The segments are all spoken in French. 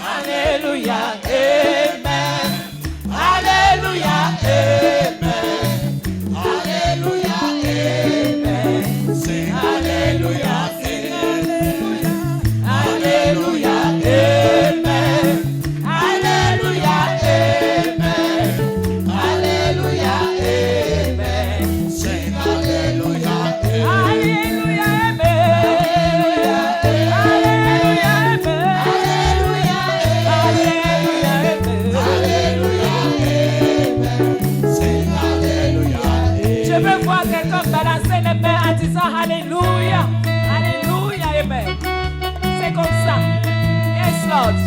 Alléluia, Amen. Alléluia, Amen. Alléluia, Amen. Sing Alléluia, Alléluia, Alléluia, Amen. Alléluia, Amen. Alléluia, Amen. Sing Alléluia, Alléluia, je veux voir quelqu'un balancer les mains en disant Alléluia, Alléluia, Amen. C'est comme ça. Yes, Lord.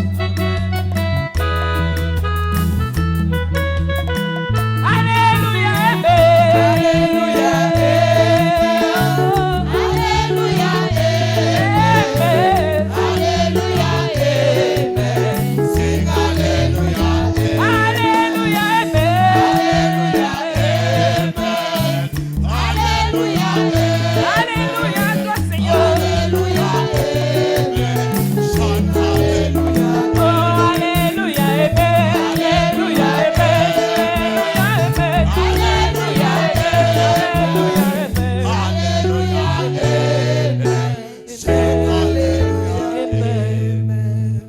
Alléluia, Amen. Alléluia, Amen. Alléluia, Amen. Alléluia, Amen. Sing Alléluia, Amen. Alléluia, Amen. Alléluia, Alléluia, toi Seigneur. Alléluia, Amen. Chante Alléluia. Oh, Alléluia, Amen. Alléluia, Amen. Alléluia, Amen. Alléluia, Amen. Chante Alléluia, Amen.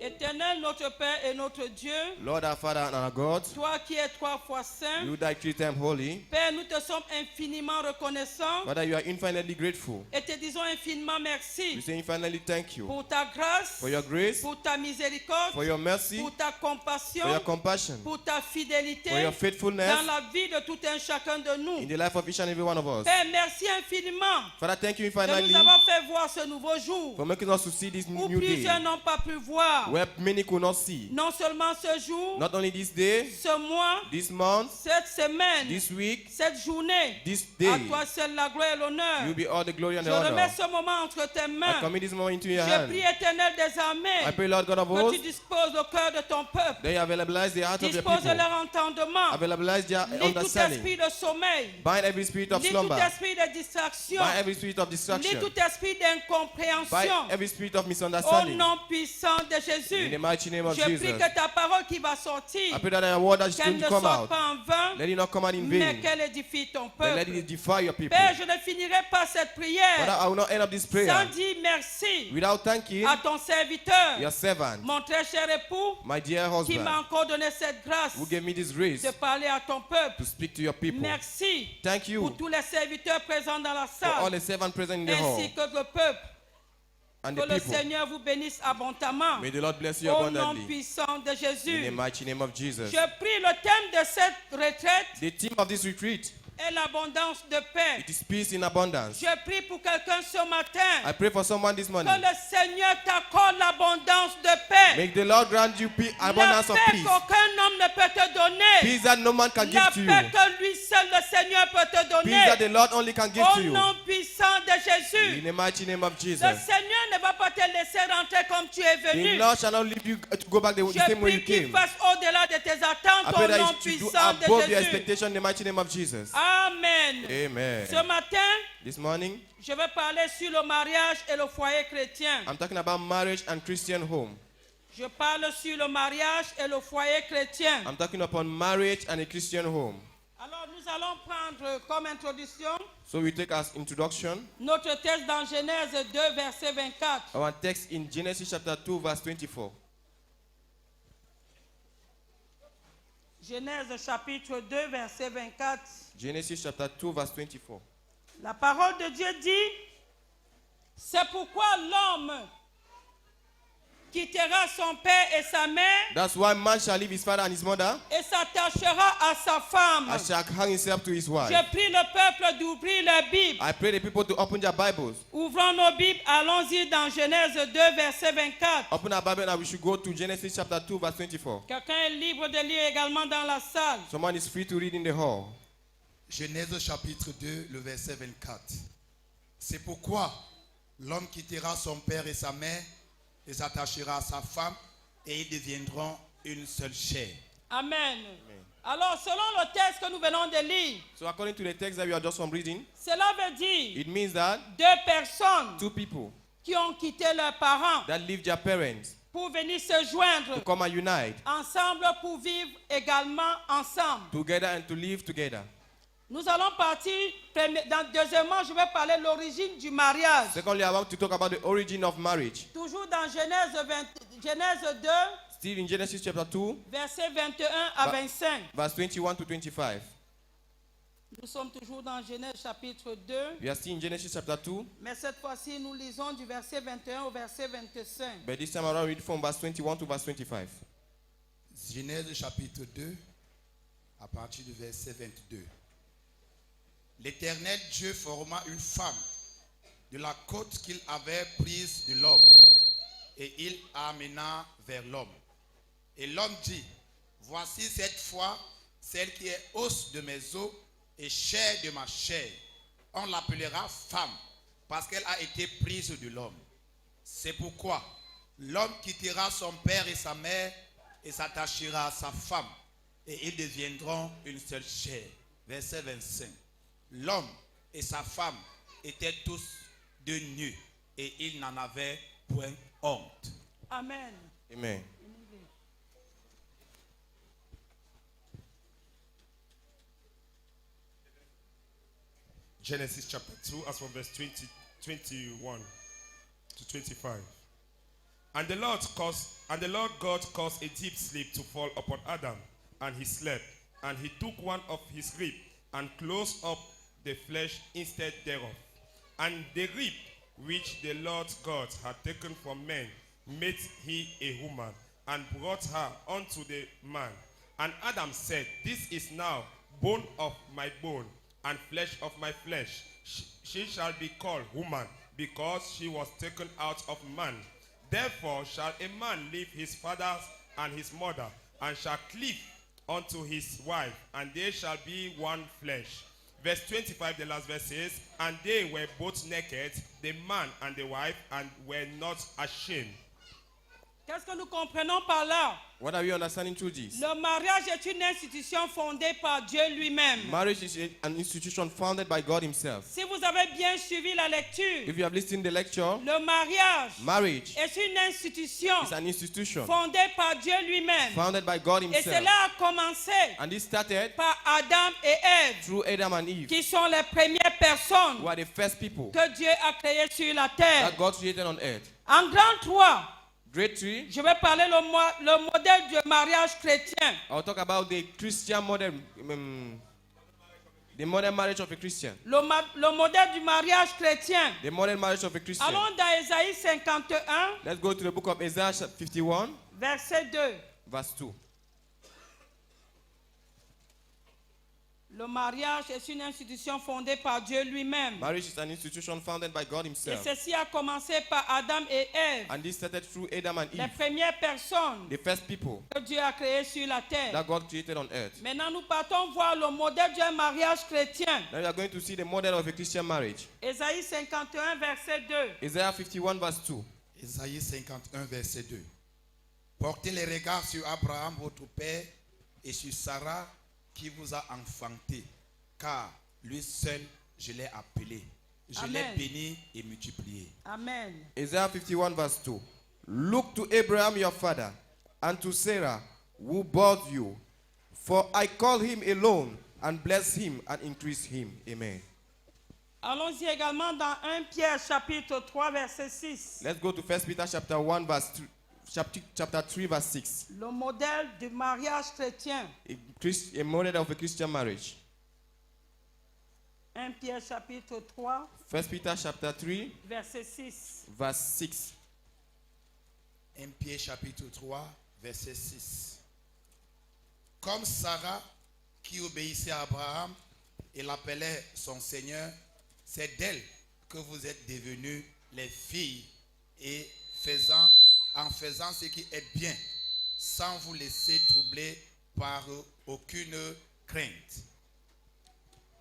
Éternel, notre Père et notre Dieu, Lord our Father and our God, toi qui es trois fois saint, you that three times holy, Père, nous te sommes infiniment reconnaissants Father, you are infinitely grateful. et te disons infiniment We merci say infinitely thank you pour ta grâce, for your grace, pour ta miséricorde, for your mercy, pour ta compassion, for your compassion, pour ta fidélité for your faithfulness dans la vie de tout un chacun de nous. in the life of each and every one of us. Père, merci infiniment Father, thank you de infinitely nous avoir fait voir ce nouveau jour for making us to see this où new day plusieurs n'ont pas pu voir. where many could not see. Non seulement ce jour, Not only this day, ce mois, this month, cette semaine, this week, cette journée. this À day, toi seul la gloire et l'honneur. you be all the glory and Je the remets honor. ce moment entre tes I mains. commit this moment into your Je hand. prie, Éternel des armées, I pray, Lord God of que tu hosts, disposes au cœur de ton peuple. that you availabilize the heart of your Dispose de people. leur entendement. Availabilize their Lis tout understanding. esprit de sommeil. Bind every spirit of Lis tout slumber. esprit de distraction. Bind every spirit of Lis distraction. tout esprit Bind d'incompréhension. every spirit of Au misunderstanding. nom puissant de In Jésus. the mighty name of Je prie Jesus. que ta parole qui va sortir, I pray that your word that is qu'elle going ne to come soit out, pas en vain, let it not come out in mais vain, qu'elle édifie ton but let peuple. it defy your people. Père, je ne finirai pas cette Father, prière I will not end up this sans prayer dire merci without thanking à ton serviteur, your servant, mon très cher époux, my dear qui m'a husband, encore donné cette grâce who gave me this grace de parler à ton peuple. to speak to your people. Merci Thank you pour tous les serviteurs présents dans la for all salle, the servants present in the hall ainsi que le peuple. and Que the le people. Seigneur vous bénisse abondamment. May the Lord bless you Au nom abundantly. puissant de In the Jésus. mighty name of Jesus. Je prie le thème de cette retraite The theme of this retreat, est l'abondance de paix. it is peace in abundance. Je prie pour quelqu'un ce I matin. pray for someone this Que morning. le Seigneur t'accorde l'abondance de paix. Make the Lord grant you La abundance of paix peace. qu'aucun homme ne peut te donner. Peace that no man can La give to you. paix que lui seul le Seigneur peut te Peace that donner. the Lord only can give Au to you. nom puissant de In Jésus. the mighty name of Le Jesus. Seigneur ne va pas te laisser rentrer comme tu es The venu. Lord shall not leave you to go back the Je same way you prie qu'il came. fasse au-delà de tes I attentes pray au nom that you should do puissant de above your Jésus. expectation in the mighty name of Jesus. Amen. Amen. Ce matin, This morning, je vais parler sur le mariage et le foyer chrétien. I'm talking about marriage and Christian home. Je parle sur le mariage et le foyer chrétien. I'm talking upon marriage and a Christian home. Alors nous allons prendre comme introduction So we take as introduction notre texte dans Genèse 2, verset 24. our text in Genesis chapter 2, verse 24. Genèse chapitre 2, verset 24. Genesis chapter 2, verse 24. La parole de Dieu dit, c'est pourquoi l'homme quittera son père et sa mère That's why man shall leave his father and his mother et s'attachera à sa femme. and shall hang himself to his wife. Je prie le peuple d'ouvrir leur Bible. I pray the people to open their Bibles. Ouvrons nos Bibles, allons-y dans Genèse 2, verset 24. Open our Bible and we should go to Genesis chapter 2, verse 24. Quelqu'un est libre de lire également dans la salle. Someone is free to read in the hall. Genèse chapitre 2, le verset 24. C'est pourquoi l'homme quittera son père et sa mère et s'attachera à sa femme et ils deviendront une seule chair. Amen. Alors, selon le texte que nous venons de lire, So according to the text that we are just from reading, cela veut dire it means that deux personnes two people qui ont quitté leurs parents that leave their parents pour venir se joindre to come and unite ensemble pour vivre également ensemble. together and to live together. Nous allons partir, deuxièmement, je vais parler de l'origine du mariage. Secondly, I want to talk about the origin of marriage. Toujours dans Genèse 2, Still in Genesis chapter 2, versets 21 à 25. verse 21 to 25. Nous sommes toujours dans Genèse chapitre 2, We are still in Genesis chapter 2, mais cette fois-ci, nous lisons du verset 21 au verset 25. but this time around read from verse 21 to verse 25. Genèse chapitre 2, à partir du verset 22. L'Éternel Dieu forma une femme de la côte qu'il avait prise de l'homme, et il amena vers l'homme. Et l'homme dit, voici cette fois celle qui est os de mes os et chair de ma chair. On l'appellera femme, parce qu'elle a été prise de l'homme. C'est pourquoi l'homme quittera son père et sa mère et s'attachera à sa femme, et ils deviendront une seule chair. Verset 25. L'homme et sa femme étaient tous deux nus, et ils n'en avaient point honte. Amen. Amen. Genesis chapter 2, as from verse 21 to 25. And the Lord God caused a deep sleep to fall upon Adam, and he slept. And he took one of his ribs and closed up the flesh instead thereof. And the rib which the Lord God had taken from man made he a woman, and brought her unto the man. And Adam said, this is now bone of my bone, and flesh of my flesh. She shall be called woman, because she was taken out of man. Therefore shall a man leave his father and his mother, and shall cleave unto his wife, and they shall be one flesh. Verse 25, the last verse says, and they were both naked, the man and the wife, and were not ashamed. Qu'est-ce que nous comprenons par là? What are we understanding through this? Le mariage est une institution fondée par Dieu lui-même. Marriage is an institution founded by God himself. Si vous avez bien suivi la lecture, If you have listened to the lecture, le mariage marriage est une institution is an institution fondée par Dieu lui-même. founded by God Et himself. cela a commencé And this started par Adam et Ève, through Adam and Eve, qui sont les premières personnes who are the first people que Dieu a créées sur la terre. that God created on earth. En grand 3, Grade 3, je vais parler le modèle du mariage chrétien. I'll talk about the Christian model, the modern marriage of a Christian. Le modèle du mariage chrétien. The modern marriage of a Christian. Allons dans Ésaïe 51, Let's go to the book of Isaiah 51, verset 2. verse 2. Le mariage est une institution fondée par Dieu lui-même. Marriage is an institution founded by God Et himself. ceci a commencé par Adam et Ève, And this started through Adam and les Eve, premières personnes the first people que Dieu a créées sur la terre. that God created on earth. Maintenant, nous partons voir le modèle d'un mariage chrétien. Now we are going to see the model of a Christian marriage. Ésaïe 51, verset 2. Isaiah 51, verse 2. Ésaïe 51, verset 2. Portez les regards sur Abraham, votre père, et sur Sarah, qui vous a enfanté, car lui seul, je l'ai appelé. Je l'ai Amen. béni et multiplié. Amen. Isaiah 51, verse 2. Look to Abraham your father, and to Sarah, who bore you. For I call him alone, and bless him, and increase him. Amen. Allons-y également dans 1 Pierre chapitre 3, verset 6. Let's go to 1 Peter chapter 1, verse 3, chapter 3, verse 6. Le modèle du mariage chrétien. A model of a Christian marriage. 1 Pierre chapitre 3, 1 Peter chapter 3, verset 6. verse 6. 1 Pierre chapitre 3, verset 6. Comme Sarah, qui obéissait à Abraham et l'appelait son Seigneur, c'est d'elle que vous êtes devenus les filles, et en faisant ce qui est bien, sans vous laisser troubler par aucune crainte.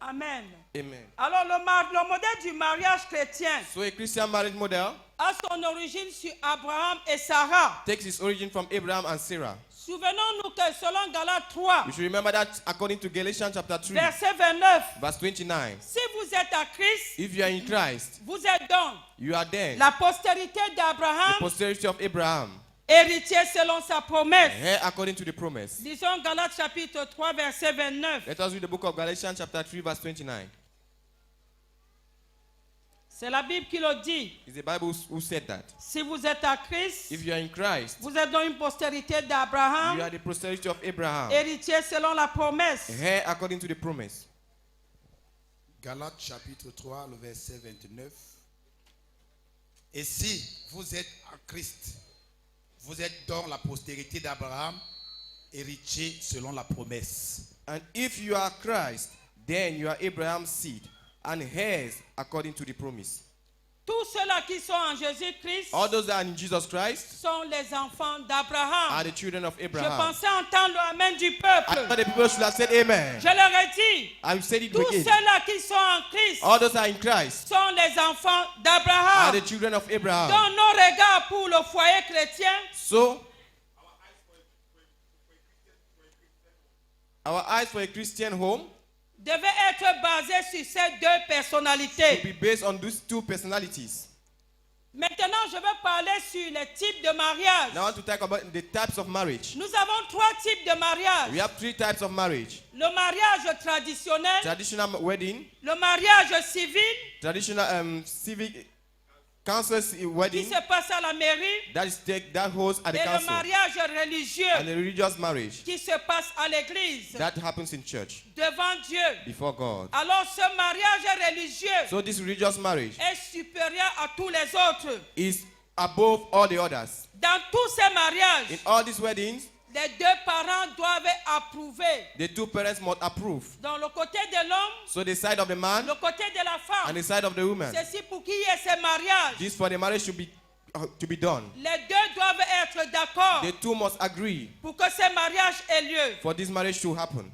Amen. Amen. Alors, le modèle du mariage chrétien So a Christian marriage model a son origine sur Abraham et Sarah. takes its origin from Abraham and Sarah. Souvenons-nous que selon Galates 3, You should remember that according to Galatians chapter 3, verset 29, verse 29. si vous êtes à Christ, If you are in Christ, vous êtes donc you are then la postérité the d'Abraham posterity of Abraham héritier selon sa promesse. heir according to the promise. Lisons Galates chapitre 3, verset 29. Let us read the book of Galatians chapter 3 verse 29. C'est la Bible qui le dit. It's the Bible who said that. Si vous êtes à Christ, If you are in Christ, vous êtes dans une postérité you d'Abraham, are the posterity of Abraham, héritier selon la promesse. heir according to the promise. Galates chapitre 3, le verset 29. Et si vous êtes en Christ, vous êtes dans la postérité d'Abraham, héritier selon la promesse. And if you are Christ, then you are Abraham's seed and heirs according to the promise. Tous ceux-là qui sont en Jésus-Christ All those that are in Jesus Christ sont les enfants d'Abraham. are the children of Je Abraham. pensais entendre le amen du I peuple. thought the people should have said amen. Je leur ai dit, I said it tous again. ceux-là qui sont en Christ All those that are in Christ sont les enfants are d'Abraham. the children of Abraham. Dans nos regards pour le foyer chrétien, So, our eyes for a Christian home devait être basés sur ces deux will personnalités. be based on these two personalities. Maintenant, je veux parler sur les types de mariage. Now I want to talk about the types of marriage. Nous avons 3 types de We mariage. have 3 types of marriage. Le mariage traditionnel, Traditional wedding, le mariage civil traditional civic council qui wedding, se passe à la mairie that holds at the et le council, mariage and religieux the religious marriage qui se passe à l'église that happens in church devant Dieu. before God. Alors ce mariage religieux So this religious marriage est supérieur à tous les autres. is above all the others. Dans tous ces mariages, In all these weddings, les 2 parents doivent approuver. the 2 parents must approve. Dans le côté de l'homme, So the side of the man le côté de la and femme. the side of the woman. Ceci pour qu'il y ait ces mariages. This for the marriage to be done. Les 2 doivent être d'accord The 2 must agree pour que ce mariage ait lieu. for this marriage to happen.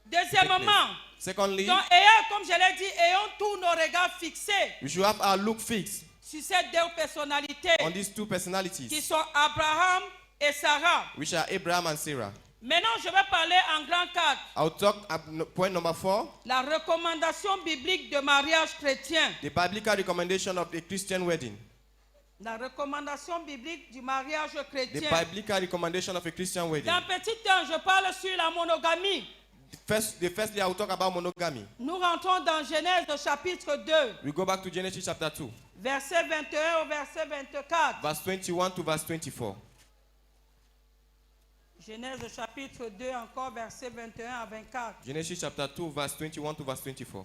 Deuxièmement, Secondly, donc, ayant, comme je l'ai dit, ayons tous nos regards fixés we should have our look fixed sur ces 2 personnalités on these 2 qui personalities, sont Abraham et Sarah. which are Abraham and Sarah. Maintenant, je vais parler en grand cadre. I'll talk at point number 4, La recommandation biblique de mariage chrétien. the biblical recommendation of a Christian wedding. La recommandation biblique du mariage The chrétien. biblical recommendation of a Christian wedding. Dans petit temps, je parle sur la monogamie. Firstly, I will talk about monogamy. Nous rentrons dans Genèse chapitre 2, We go back to Genesis chapter 2, verset 21 au verset 24. verse 21 to verse 24. Genèse chapitre 2, encore verset 21 à 24. Genesis chapter 2, verse 21 to verse 24.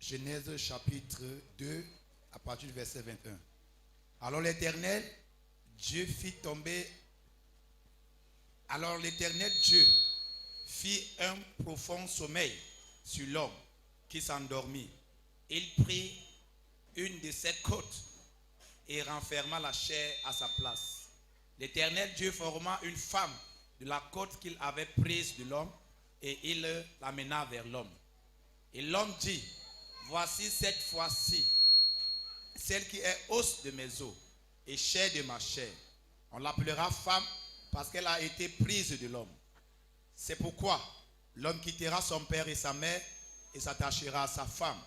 Genèse chapitre 2, à partir du verset 21. Alors l'Éternel, Dieu fit tomber. Alors l'Éternel Dieu fit un profond sommeil sur l'homme qui s'endormit. Il prit une de ses côtes et renferma la chair à sa place. L'Éternel Dieu forma une femme de la côte qu'il avait prise de l'homme et il l'amena vers l'homme. Et l'homme dit, voici cette fois-ci, celle qui est os de mes os et chair de ma chair. On l'appellera femme parce qu'elle a été prise de l'homme. C'est pourquoi l'homme quittera son père et sa mère et s'attachera à sa femme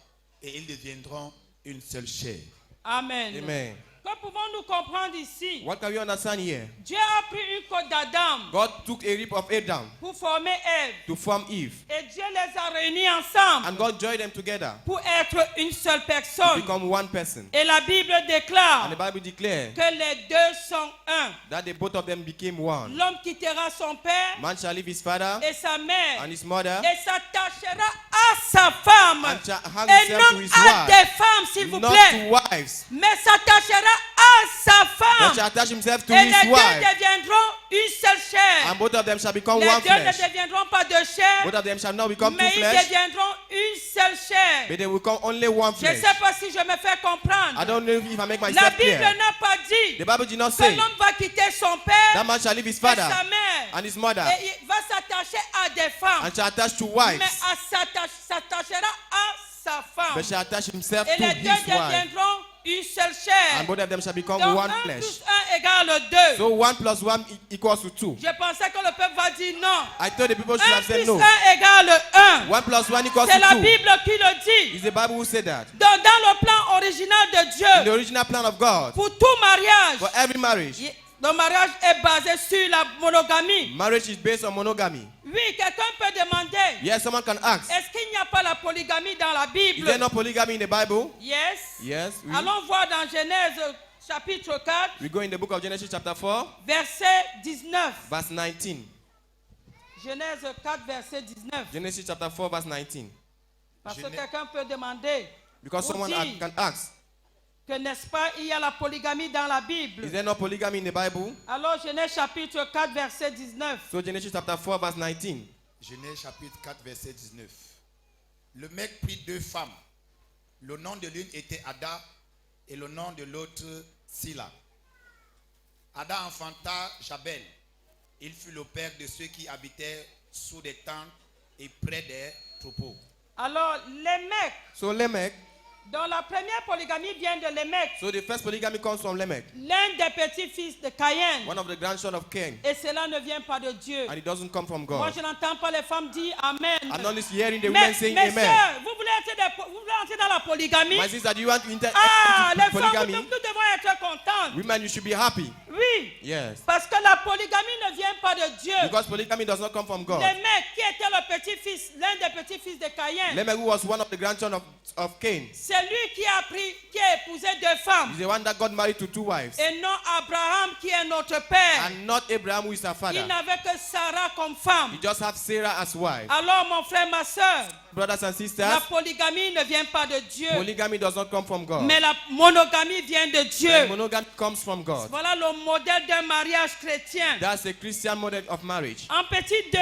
et ils deviendront une seule chair. Amen. Amen. Que pouvons-nous comprendre ici? What can we understand here? Dieu a pris une côte d'Adam God took a rib of Adam pour former Ève. to form Eve, Et Dieu les a réunis ensemble and God joined them together pour être une seule to personne. become one person. Et la Bible And the déclare Bible declares que les 2 sont un. that the both of them became one. L'homme quittera son père Man shall leave his father et sa mère and his mother et s'attachera à sa femme and shall hang et himself to non his à wife, des femmes, s'il vous not plaît, to wives, mais s'attachera à sa but femme. shall attach himself to Et les his 2 wife, deviendront une seule chair. and both of them shall become Les one 2 ne flesh. deviendront pas de chair, Both of them shall not become two mais ils flesh, deviendront une seule chair. but they will become only one Je ne flesh. sais pas si je me fais comprendre. I don't know if I make La myself Bible clear. n'a pas dit The Bible did not que say l'homme va quitter son père that man shall leave his et father sa mère and his mother et il va s'attacher à des femmes, and shall attach to mais wives, s'attachera à sa femme. but shall attach himself Et to les 2 his wife, deviendront une seule chair. and both of them shall become Donc one 1 flesh. plus 1 égale 2. So 1 plus 1 equals to 2. Je pensais que le peuple va dire non. I thought the people should 1 have said plus no. 1 égale 1. 1 plus 1 equals C'est la to 2. Bible qui le dit. It's the Bible who said that. Dans le plan original de In the Dieu, original plan of God, pour tout mariage, for every marriage, le mariage est basé sur la monogamie. Marriage is based on monogamy. Oui, quelqu'un peut demander, Yes, someone can ask. est-ce qu'il n'y a pas la polygamie dans la Is Bible? there no polygamy in the Bible? Yes. Yes. Allons voir dans Genèse chapitre 4, We go in the book of Genesis chapter 4, verset 19. verse 19. Genèse 4, verset 19. Genesis chapter 4, verse 19. Parce que Genèse- quelqu'un peut demander, Because Ou someone dit can ask, que n'est-ce pas, il y a la polygamie dans la is Bible. there no polygamy in the Bible? Alors Genèse chapitre 4, verset 19. So Genesis chapter 4, verse 19. Genèse chapitre 4, verset 19. Le mec prit 2 femmes. Le nom de l'une était Ada et le nom de l'autre Sila. Ada enfanta Jabel. Il fut le père de ceux qui habitaient sous des tentes et près des troupeaux. Alors Lémec, So Lamech, dont la première polygamie vient de Lémec, so the first polygamy comes from Lamech, l'un des petits-fils de Caïn. one of the grandson of Cain, Et cela ne vient pas de Dieu. and it doesn't come from Moi, God. je n'entends pas les femmes dire Amen. I'm not hearing the Mais, women saying mes amen. sœurs, vous voulez entrer dans la polygamie? My sister, do you want to enter Ah, les into femmes, polygamy? nous devons être contentes. Women, you should be happy. Oui. Yes. Parce que la polygamie ne vient pas de Dieu. Because polygamy does not come from God. Lémec, qui était le petit-fils, l'un des petits-fils de Caïn, Lamech, who was one of the grandson of Cain, c'est lui qui a épousé 2 femmes. is the one that got married to 2 wives. Et non Abraham qui est notre père. And not Abraham, who is our Il father. n'avait que Sarah comme femme. He just have Sarah as wife. Alors mon frère, ma soeur, Brothers and la sisters, polygamie ne vient pas de Dieu. polygamy does not come from God. Mais la monogamie vient de But Dieu. monogamy comes from God. Voilà le modèle d'un mariage chrétien. That's a Christian model of marriage. En petit 2,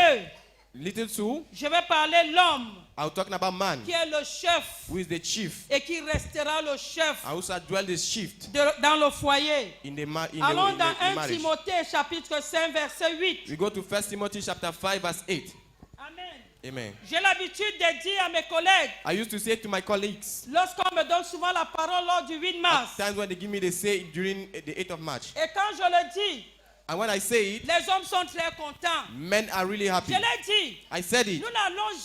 Little 2, je vais parler l'homme I'm talking about man, qui est le chef who is the chief, et qui restera le chef and who shall dwell the shift dans le foyer. in the, Allons dans 1 marriage. Timothée chapitre 5 verset 8. We go to 1 Timothy chapter 5, verse 8. Amen. Amen. J'ai l'habitude de dire à mes collègues, I used to say to my colleagues, lorsqu'on me donne souvent la parole lors du 8 at mars, times when they give me, they say it during the 8th of March. et quand je le dis, And when I say it, les hommes sont très contents. men are really happy. Je l'ai dit, I said it. nous n'allons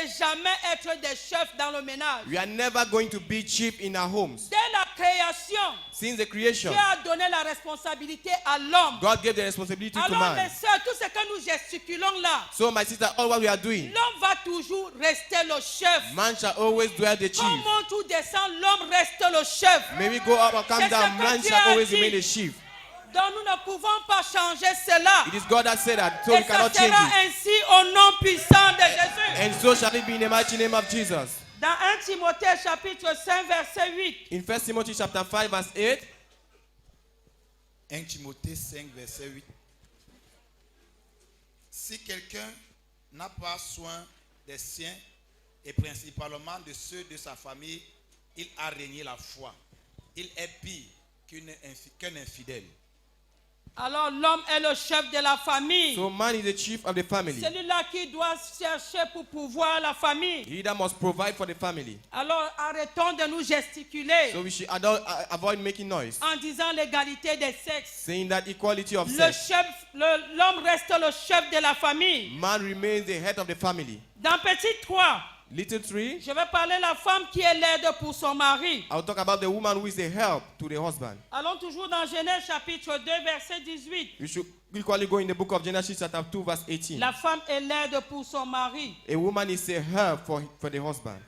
jamais être des chefs dans le ménage. We are never going to be chief in our homes. Dès la création, Since the creation, Dieu a donné la responsabilité à l'homme. God gave the responsibility to Alors man. mes sœurs, tout ce que nous gesticulons là, So my sister, all what we are doing, l'homme va toujours rester le chef. man shall always dwell the Qu'on chief. monte ou descend, l'homme reste le chef. May we go up or come C'est down, ce que man Dieu shall a always dit. remain the chief. Donc nous ne pouvons pas changer cela. It is God that said that, so Et we ça cannot change sera it. ainsi au nom puissant de Jésus. And so shall it be in the mighty name of Jesus. Dans 1 Timothée chapitre 5 verset 8. In 1 Timothy chapter 5, verse 8, 1 Timothée 5, verset 8. Si quelqu'un n'a pas soin des siens, et principalement de ceux de sa famille, il a régné la foi. Il est pire qu'un infidèle. Alors l'homme est le chef de la famille. so man is the chief of the family. Celui-là qui doit chercher pour pouvoir la famille. He that must provide for the family. Alors arrêtons de nous gesticuler So we should avoid making noise, en disant l'égalité des sexes. saying that equality of Le sex. chef, l'homme reste le chef de la famille. Man remains the head of the family. Dans petit 3, Little 3, je vais parler de la femme qui est l'aide pour son mari. I'll talk about the woman who is the help to the husband. Allons toujours dans Genèse chapitre 2 verset 18. We should equally go in the book of Genesis chapter 2, verse 18. La femme est l'aide pour son mari. A woman is a help for the husband.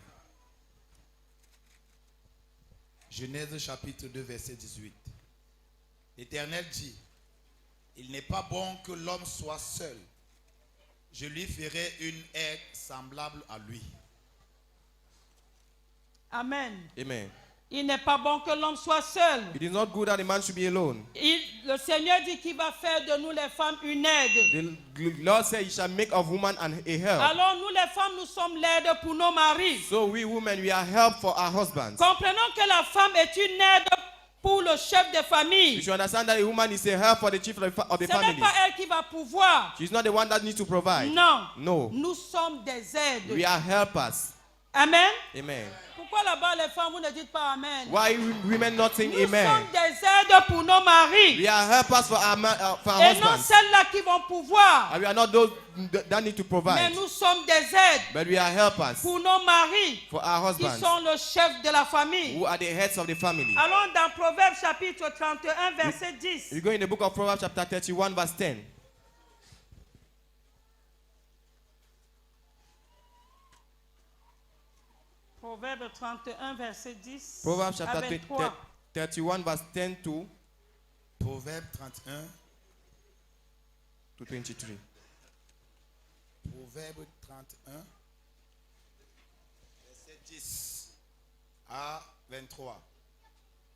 Genèse chapitre 2, verset 18. L'Éternel dit, il n'est pas bon que l'homme soit seul. Je lui ferai une aide semblable à lui. Amen. Amen. Il n'est pas bon que l'homme soit seul. It is not good that a man should be alone. Le Seigneur dit qu'il va faire de nous les femmes une aide. The Lord said he shall make of woman a help. Alors nous les femmes, nous sommes l'aide pour nos maris. So we women, we are help for our husbands. Comprenons que la femme est une aide pour le chef de You famille. should understand that a woman is a help for the chief of the Ce n'est family. pas elle qui va pouvoir. She's not the one that needs to provide. Non. No. Nous sommes des aides. We are helpers. Amen. Amen. Pourquoi là-bas les femmes, vous ne dites pas Amen? Why women not saying Nous amen? sommes des aides pour nos maris. We are helpers for our Et non husbands. celles-là qui vont pouvoir. And we are not those that need to Mais provide. nous sommes des aides But we are helpers pour nos maris for our qui husbands sont le chef de la famille. who are the heads of the family. Allons dans Proverbes chapitre 31 verset 10. We go in the book of Proverbs chapter 31 verse 10. Proverbes 31 verset 10. Proverbs chapter à 23. 31 verse 10 to Proverbe 31, 23. Proverbe 31, verset 10 à 23.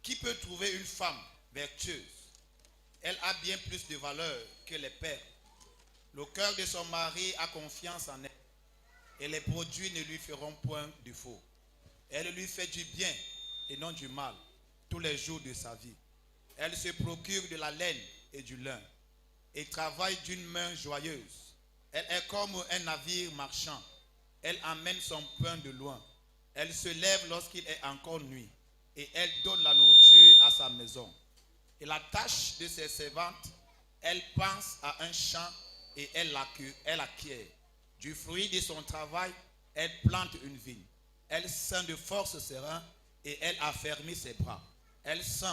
Qui peut trouver une femme vertueuse? Elle a bien plus de valeur que les pères. Le cœur de son mari a confiance en elle, et les produits ne lui feront point défaut. Elle lui fait du bien et non du mal tous les jours de sa vie. Elle se procure de la laine et du lin et travaille d'une main joyeuse. Elle est comme un navire marchand. Elle amène son pain de loin. Elle se lève lorsqu'il est encore nuit et elle donne la nourriture à sa maison. Et la tâche de ses servantes, elle pense à un champ et elle acquiert. Du fruit de son travail, elle plante une vigne. Elle sent de force ses reins et elle affermit ses bras. Elle sent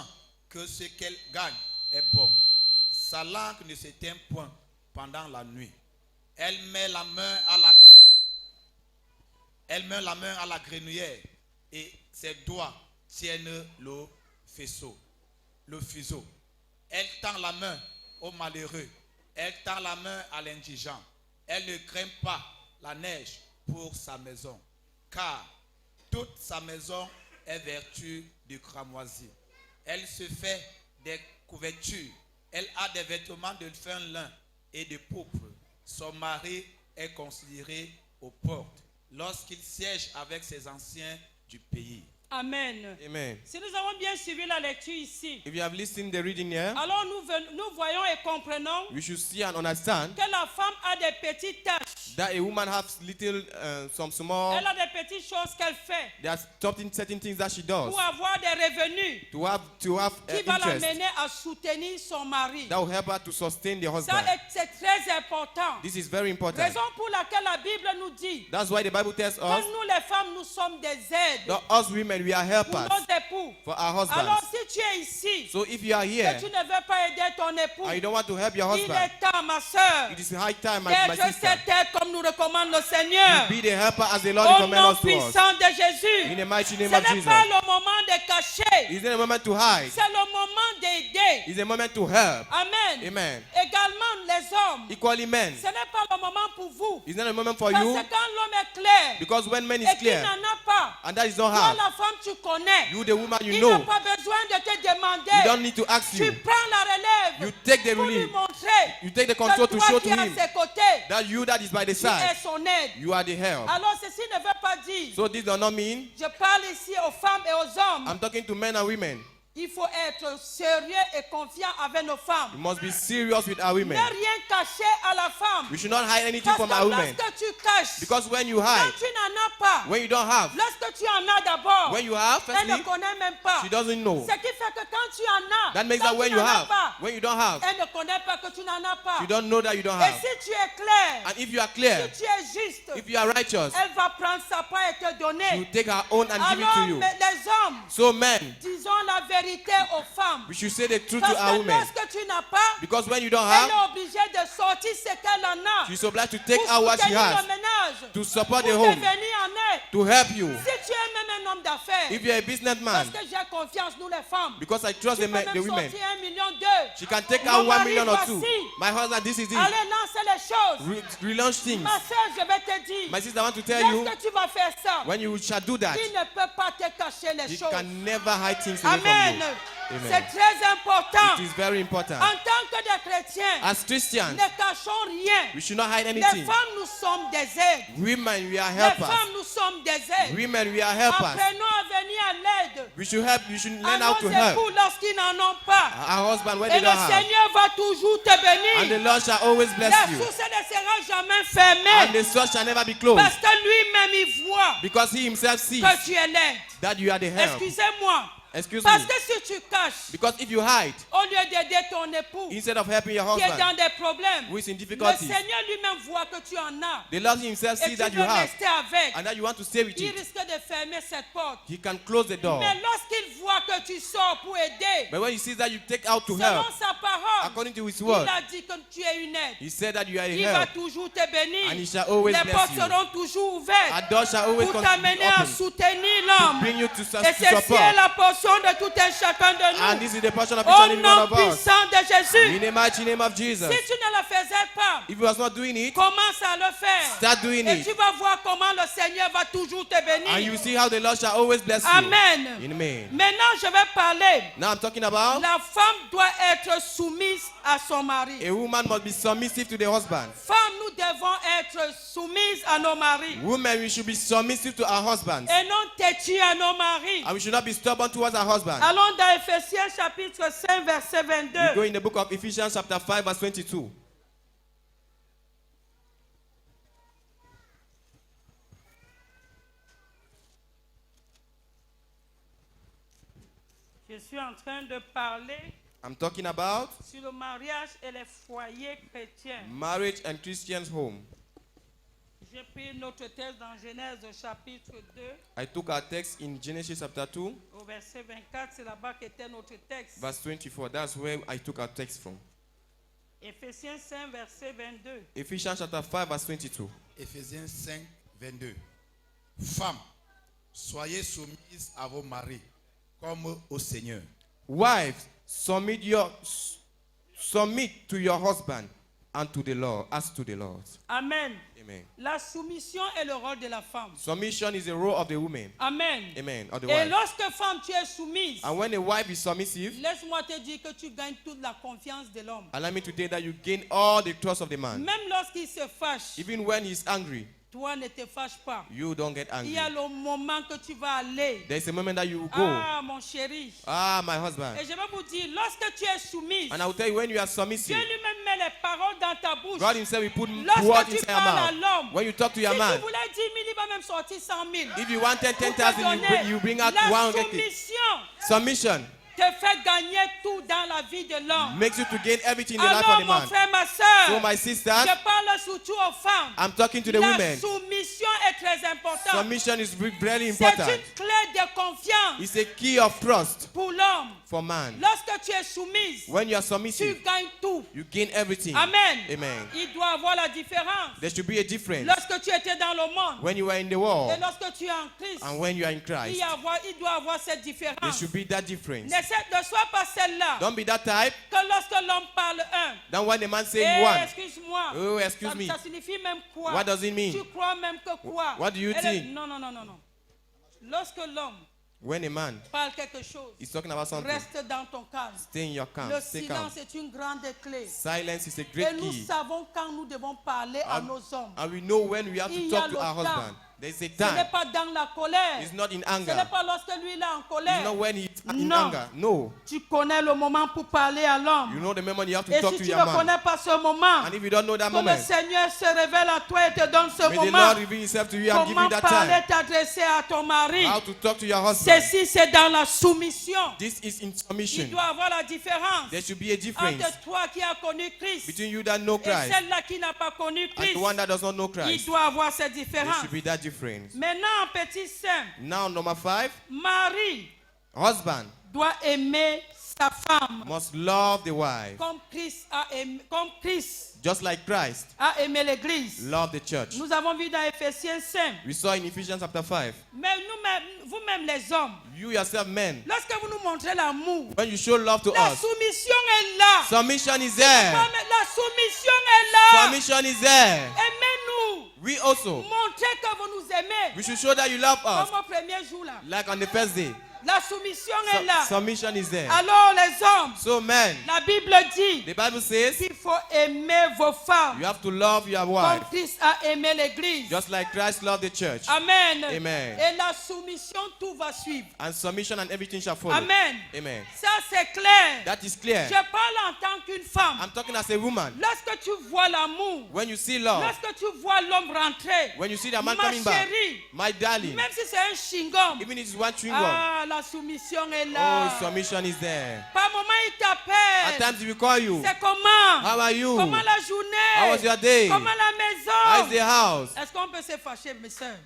que ce qu'elle gagne est bon. Sa langue ne s'éteint point pendant la nuit. Elle met la main à la grenouillère et ses doigts tiennent le fuseau. Elle tend la main au malheureux. Elle tend la main à l'indigent. Elle ne craint pas la neige pour sa maison, car toute sa maison est vertu de cramoisi. Elle se fait des couvertures. Elle a des vêtements de fin lin et de pourpre. Son mari est considéré aux portes lorsqu'il siège avec ses anciens du pays. Amen. Amen. Si nous avons bien suivi la lecture ici, If you have listened the reading here, alors nous voyons et comprenons we should see and understand que la femme a des petites tâches. that a woman has little, some small, Elle a des petites choses qu'elle fait there's certain things that she does pour avoir des revenus to have qui va interest l'amener à soutenir son mari. that will help her to sustain the Ça, husband. c'est très important. This is very important. Raison pour laquelle la Bible nous dit That's why the Bible tells que us nous les femmes, nous sommes des aides that us women, we are pour helpers nos époux. for our Alors husbands. si tu es ici, So if you are que here tu ne veux pas aider ton époux, and you don't want to help your il husband, est temps, ma soeur, it is high time, my d'être sister, cette aide comme nous recommande le Seigneur. be the helper as the Lord Au recommends nom us to us. puissant de Jésus. In the mighty Ce name of n'est Jesus. pas le moment de cacher. It's not a moment to hide. C'est le moment d'aider. It's a moment to help. Amen. Amen. Également les hommes. Equally men. Ce n'est pas le moment pour vous. It's not a moment for Parce you que quand l'homme est clair because when man et is qu'il clear n'en a pas, and that is not toi hard, la femme tu connais. you the woman you Il n'a know, pas besoin de te demander. you don't need to ask Tu you. prends la relève You take the pour lui relief. montrer You take the que control to toi show qui to es à him ses côtés, that you that is by the tu es side, son aide. you are the help. Alors ceci ne veut pas dire, So this does not mean je parle ici aux femmes et aux hommes, I'm talking to men and women. il faut être sérieux et confiant avec nos We femmes. must be serious with our Ne women. rien cacher à la femme. We should not hide anything Parce from que our women. lorsque tu caches, Because when you quand hide, tu n'en as pas, when you don't have, lorsque tu en as d'abord, when you have, elle ne firstly, connaît même pas. she doesn't know. Ce qui fait que quand tu en as, That makes quand that tu when you n'en as have, pas, when you don't have, elle ne connaît pas que tu n'en as pas. you don't know that you don't Et have. si tu es clair, And if you are clear, si tu es juste, if you are righteous, elle va prendre sa part et te she donner. will take her own and give it Alors, to you. les hommes, So men, disons la vérité aux femmes. we should say the truth Parce to our que women. lorsque tu n'as pas, Because when you don't elle have, est obligée de sortir ce qu'elle en a. she's obliged to take Pour out what she soutenir has le ménage, to support pour the te home, venir en aide. to help you. Si tu es même un homme d'affaires, If you're a parce businessman, que j'ai confiance, nous les femmes, because I trust tu the, peux même the women, sortir 1 million, 2. she can take Mon out 1 mari, million or 2. voici. My husband, this is it. Allez lancer les choses. Relaunch things. Ma soeur, je vais te dire, My sister, I want to tell you, lorsque tu vas faire ça, when you shall do that, il ne peut pas te cacher les you choses. can never hide things away from Amen. you. Amen. C'est très important. It is very important. En tant que des chrétiens, As Christians, ne cachons rien. we should not hide Les anything. femmes, nous sommes des aides. Women, we are Les helpers. femmes, nous sommes des aides. Women, we are helpers. Apprenons à venir à l'aide We should help. You should à learn how to nos help époux lorsqu'ils n'en ont pas. our husband when Et they le don't have. Seigneur va toujours te And bénir. the Lord shall always bless La you. source ne sera jamais And fermée. the source shall never be closed. Parce que lui-même, il voit Because he himself sees que tu es laide. that you are the help. Excusez-moi. Excuse Parce me. que si tu caches, Because if you hide, au lieu d'aider ton époux instead of helping your qui est dans husband, des problèmes, who is in le difficulties, Seigneur lui-même voit que tu en as. the Lord himself Et sees tu that you veux have, rester avec. and that you want to stay with Il it. risque de fermer cette porte. He can close the door. Mais lorsqu'il voit que tu sors pour aider, But when he sees that you take out to selon help, sa parole, according to his il word, a dit que tu es une aide. he said that you are a Il va help, toujours te bénir. and he shall always Les bless portes you. seront toujours A ouvertes door shall always pour continue t'amener à open soutenir to l'homme. bring you to Et ceci est support. la portion de tout un chacun de And nous. this is the portion of each Au and every one nom of us. puissant de Jésus. In the mighty name of Jesus. Si tu ne le faisais pas, If he was not doing it, commence à le faire. start doing Et it. tu vas voir comment le Seigneur va toujours te And you bénir. see how the Lord shall always bless you. Amen. Amen. Maintenant, je vais parler. Now I'm talking about La femme doit être soumise à son mari. a woman must be submissive to the husband. Femmes, nous devons être soumises à nos maris. Women, we should be submissive to our husbands. Et non têtues à nos maris. And we should not be stubborn towards our husbands. Allons dans Ephésiens chapitre 5, verset We go 22. in the book of Ephesians chapter 5 verse 22. Je suis en train de parler I'm talking about sur le mariage et les foyers chrétiens. marriage and Christian's home. J'ai pris notre texte dans Genèse chapitre 2, I took our text in Genesis chapter 2 au verset 24. C'est là-bas qu'était notre texte. verse 24. That's where I took our text from. Ephésiens 5, verset 22. Ephesians chapter 5 verse 22. Éphésiens 5, 22. Femmes, soyez soumises à vos maris, comme au Seigneur. Wives, submit to your husband and to the Lord, as to the Lord. Amen. Amen. La soumission est le rôle de la femme. Submission is the role of the woman. Amen. Amen. Or the Et wife. lorsque femme tu es soumise, And when a wife is submissive, laisse-moi te dire que tu gagnes toute la confiance de l'homme. allow me to tell that you gain all the trust of the man. Même lorsqu'il se fâche, Even when he's angry, toi ne te fâche pas. you don't get Il angry. y a le moment que tu vas aller. There's a moment that you go. Ah, mon chéri. Ah, my husband. Et je vais vous dire, lorsque tu es soumise, And I will tell you, when you are Dieu submissive, lui-même met les paroles dans ta bouche. God himself will put Lorsque words tu inside your parles à mouth. l'homme, When you talk to si your tu man, voulais 10 000, il va même sortir 100 000. if you wanted Pour te 10,000, donner. you bring out La 100. soumission Submission te fait gagner tout dans la vie de l'homme. makes you to gain everything in the life of Alors, the mon man. frère, ma soeur, So my sisters, je parle surtout aux femmes. I'm talking to the La women. soumission est très importante. Submission is very C'est important. une clé de confiance It's a key of trust pour l'homme. for man. Lorsque tu es soumise, When you are tu submissive, gagnes tout. you gain everything. Amen. Amen. Il doit avoir la différence. There should be a difference Lorsque tu étais dans le monde when you are in the et world lorsque tu es en Christ, and when you are in Christ. il doit avoir cette There différence. should be that difference. Ne sois pas celle-là Don't be that type. que lorsque l'homme parle un, Then when the man say you want, excuse-moi, oh, excuse me. ça signifie même quoi? What does it mean? Tu crois même que quoi? What do you think? Non. Lorsque l'homme When a man parle quelque chose, is talking about something, reste dans ton calme. stay in your calm. Le Stay calm. silence est une grande clé. Silence is a Et great nous key. savons quand nous devons parler à nos hommes. And we know when we have Il to y a talk to le our temps. husband. There's a Ce n'est time. pas dans la colère. It's not in Ce n'est anger. pas lorsque lui il est en It's colère. not when he's in Non. anger. No. Tu connais le moment pour parler à You l'homme. know the moment you have to Et talk si to tu your ne man. connais pas ce moment, And if you don't know that que le moment, Seigneur se révèle à toi et te donne ce may the moment. Lord reveal himself to you and give Comment you that parler, time. t'adresser à ton mari. How to talk to your husband. Ceci, c'est dans la soumission. This is in Il submission. doit avoir la différence There should be a difference entre toi qui as connu Christ between you that know et Christ celle-là qui n'a pas connu and Christ. the one that does not know Il Christ. doit avoir cette There différence. should be that difference. Maintenant, en petit sein, Now, number 5, Marie husband doit aimer sa femme must love the wife, comme Christ just like Christ a aimé l'Église. loved the church. Nous avons vu dans Ephésiens 5. We saw in Ephesians chapter 5. Mais vous-même les hommes, You yourself, men, lorsque vous nous montrez l'amour, when you show love to la us, soumission est là. submission is there. La soumission est là. Submission is there. Aimez-nous. We also, Montrez que vous nous aimez. we should show that you love us, Comme au premier jour là. like on the first day. La soumission est là. Submission is there. Alors les hommes, So men, la Bible dit the Bible says qu'il faut aimer vos femmes you have to love your comme wife Christ a aimé l'église. just like Christ loved the church. Amen. Amen. Et la soumission, tout va suivre. And submission and everything shall follow. Amen. Amen. Ça c'est clair. That is clear. Je parle en tant qu'une femme. I'm talking as a woman. Lorsque tu vois l'amour, When you see love, lorsque tu vois l'homme rentrer, when you see the man ma coming back, chérie, my darling, même si c'est un chewing-gum, even if it's one chewing gum, ah, la soumission est là. oh, submission is there. Par moment, il At t'appelle. times he will call you. C'est comment? How are you? Comment la journée? How was your day? Comment la How is maison? the house? Est-ce qu'on peut se fâcher, mes soeurs?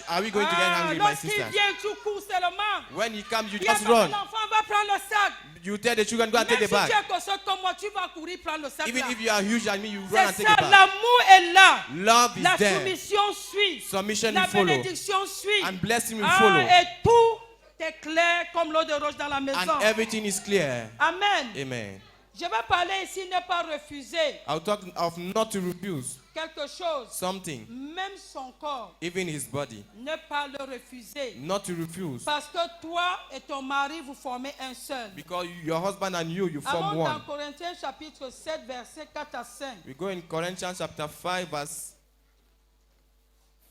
Are we going to get angry, my Lorsqu'il sister? vient, tu cours seulement. When he comes, you Il y a just pas run. l'enfant va prendre le sac. You tell the children, go and Même take si the tu bag. es costaud comme moi, tu vas courir prendre le sac. Even là. if you are huge and me, you run and C'est take ça, the bag. l'amour est là. Love is La there. soumission suit. Submission La will follow. bénédiction suit. And blessing will follow. Et tout est clair comme l'eau de roche dans la maison. And everything is clear. Amen. Amen. Je vais parler ici, ne pas refuser I'll talk of not to refuse quelque chose. something, Même son corps, even his body. ne pas le refuser. Not to refuse. Parce que toi et ton mari, vous formez un seul. Because your husband and you form Allons dans one. Corinthiens chapitre 7, versets 4 à 5. We go in Corinthians chapter 5, verse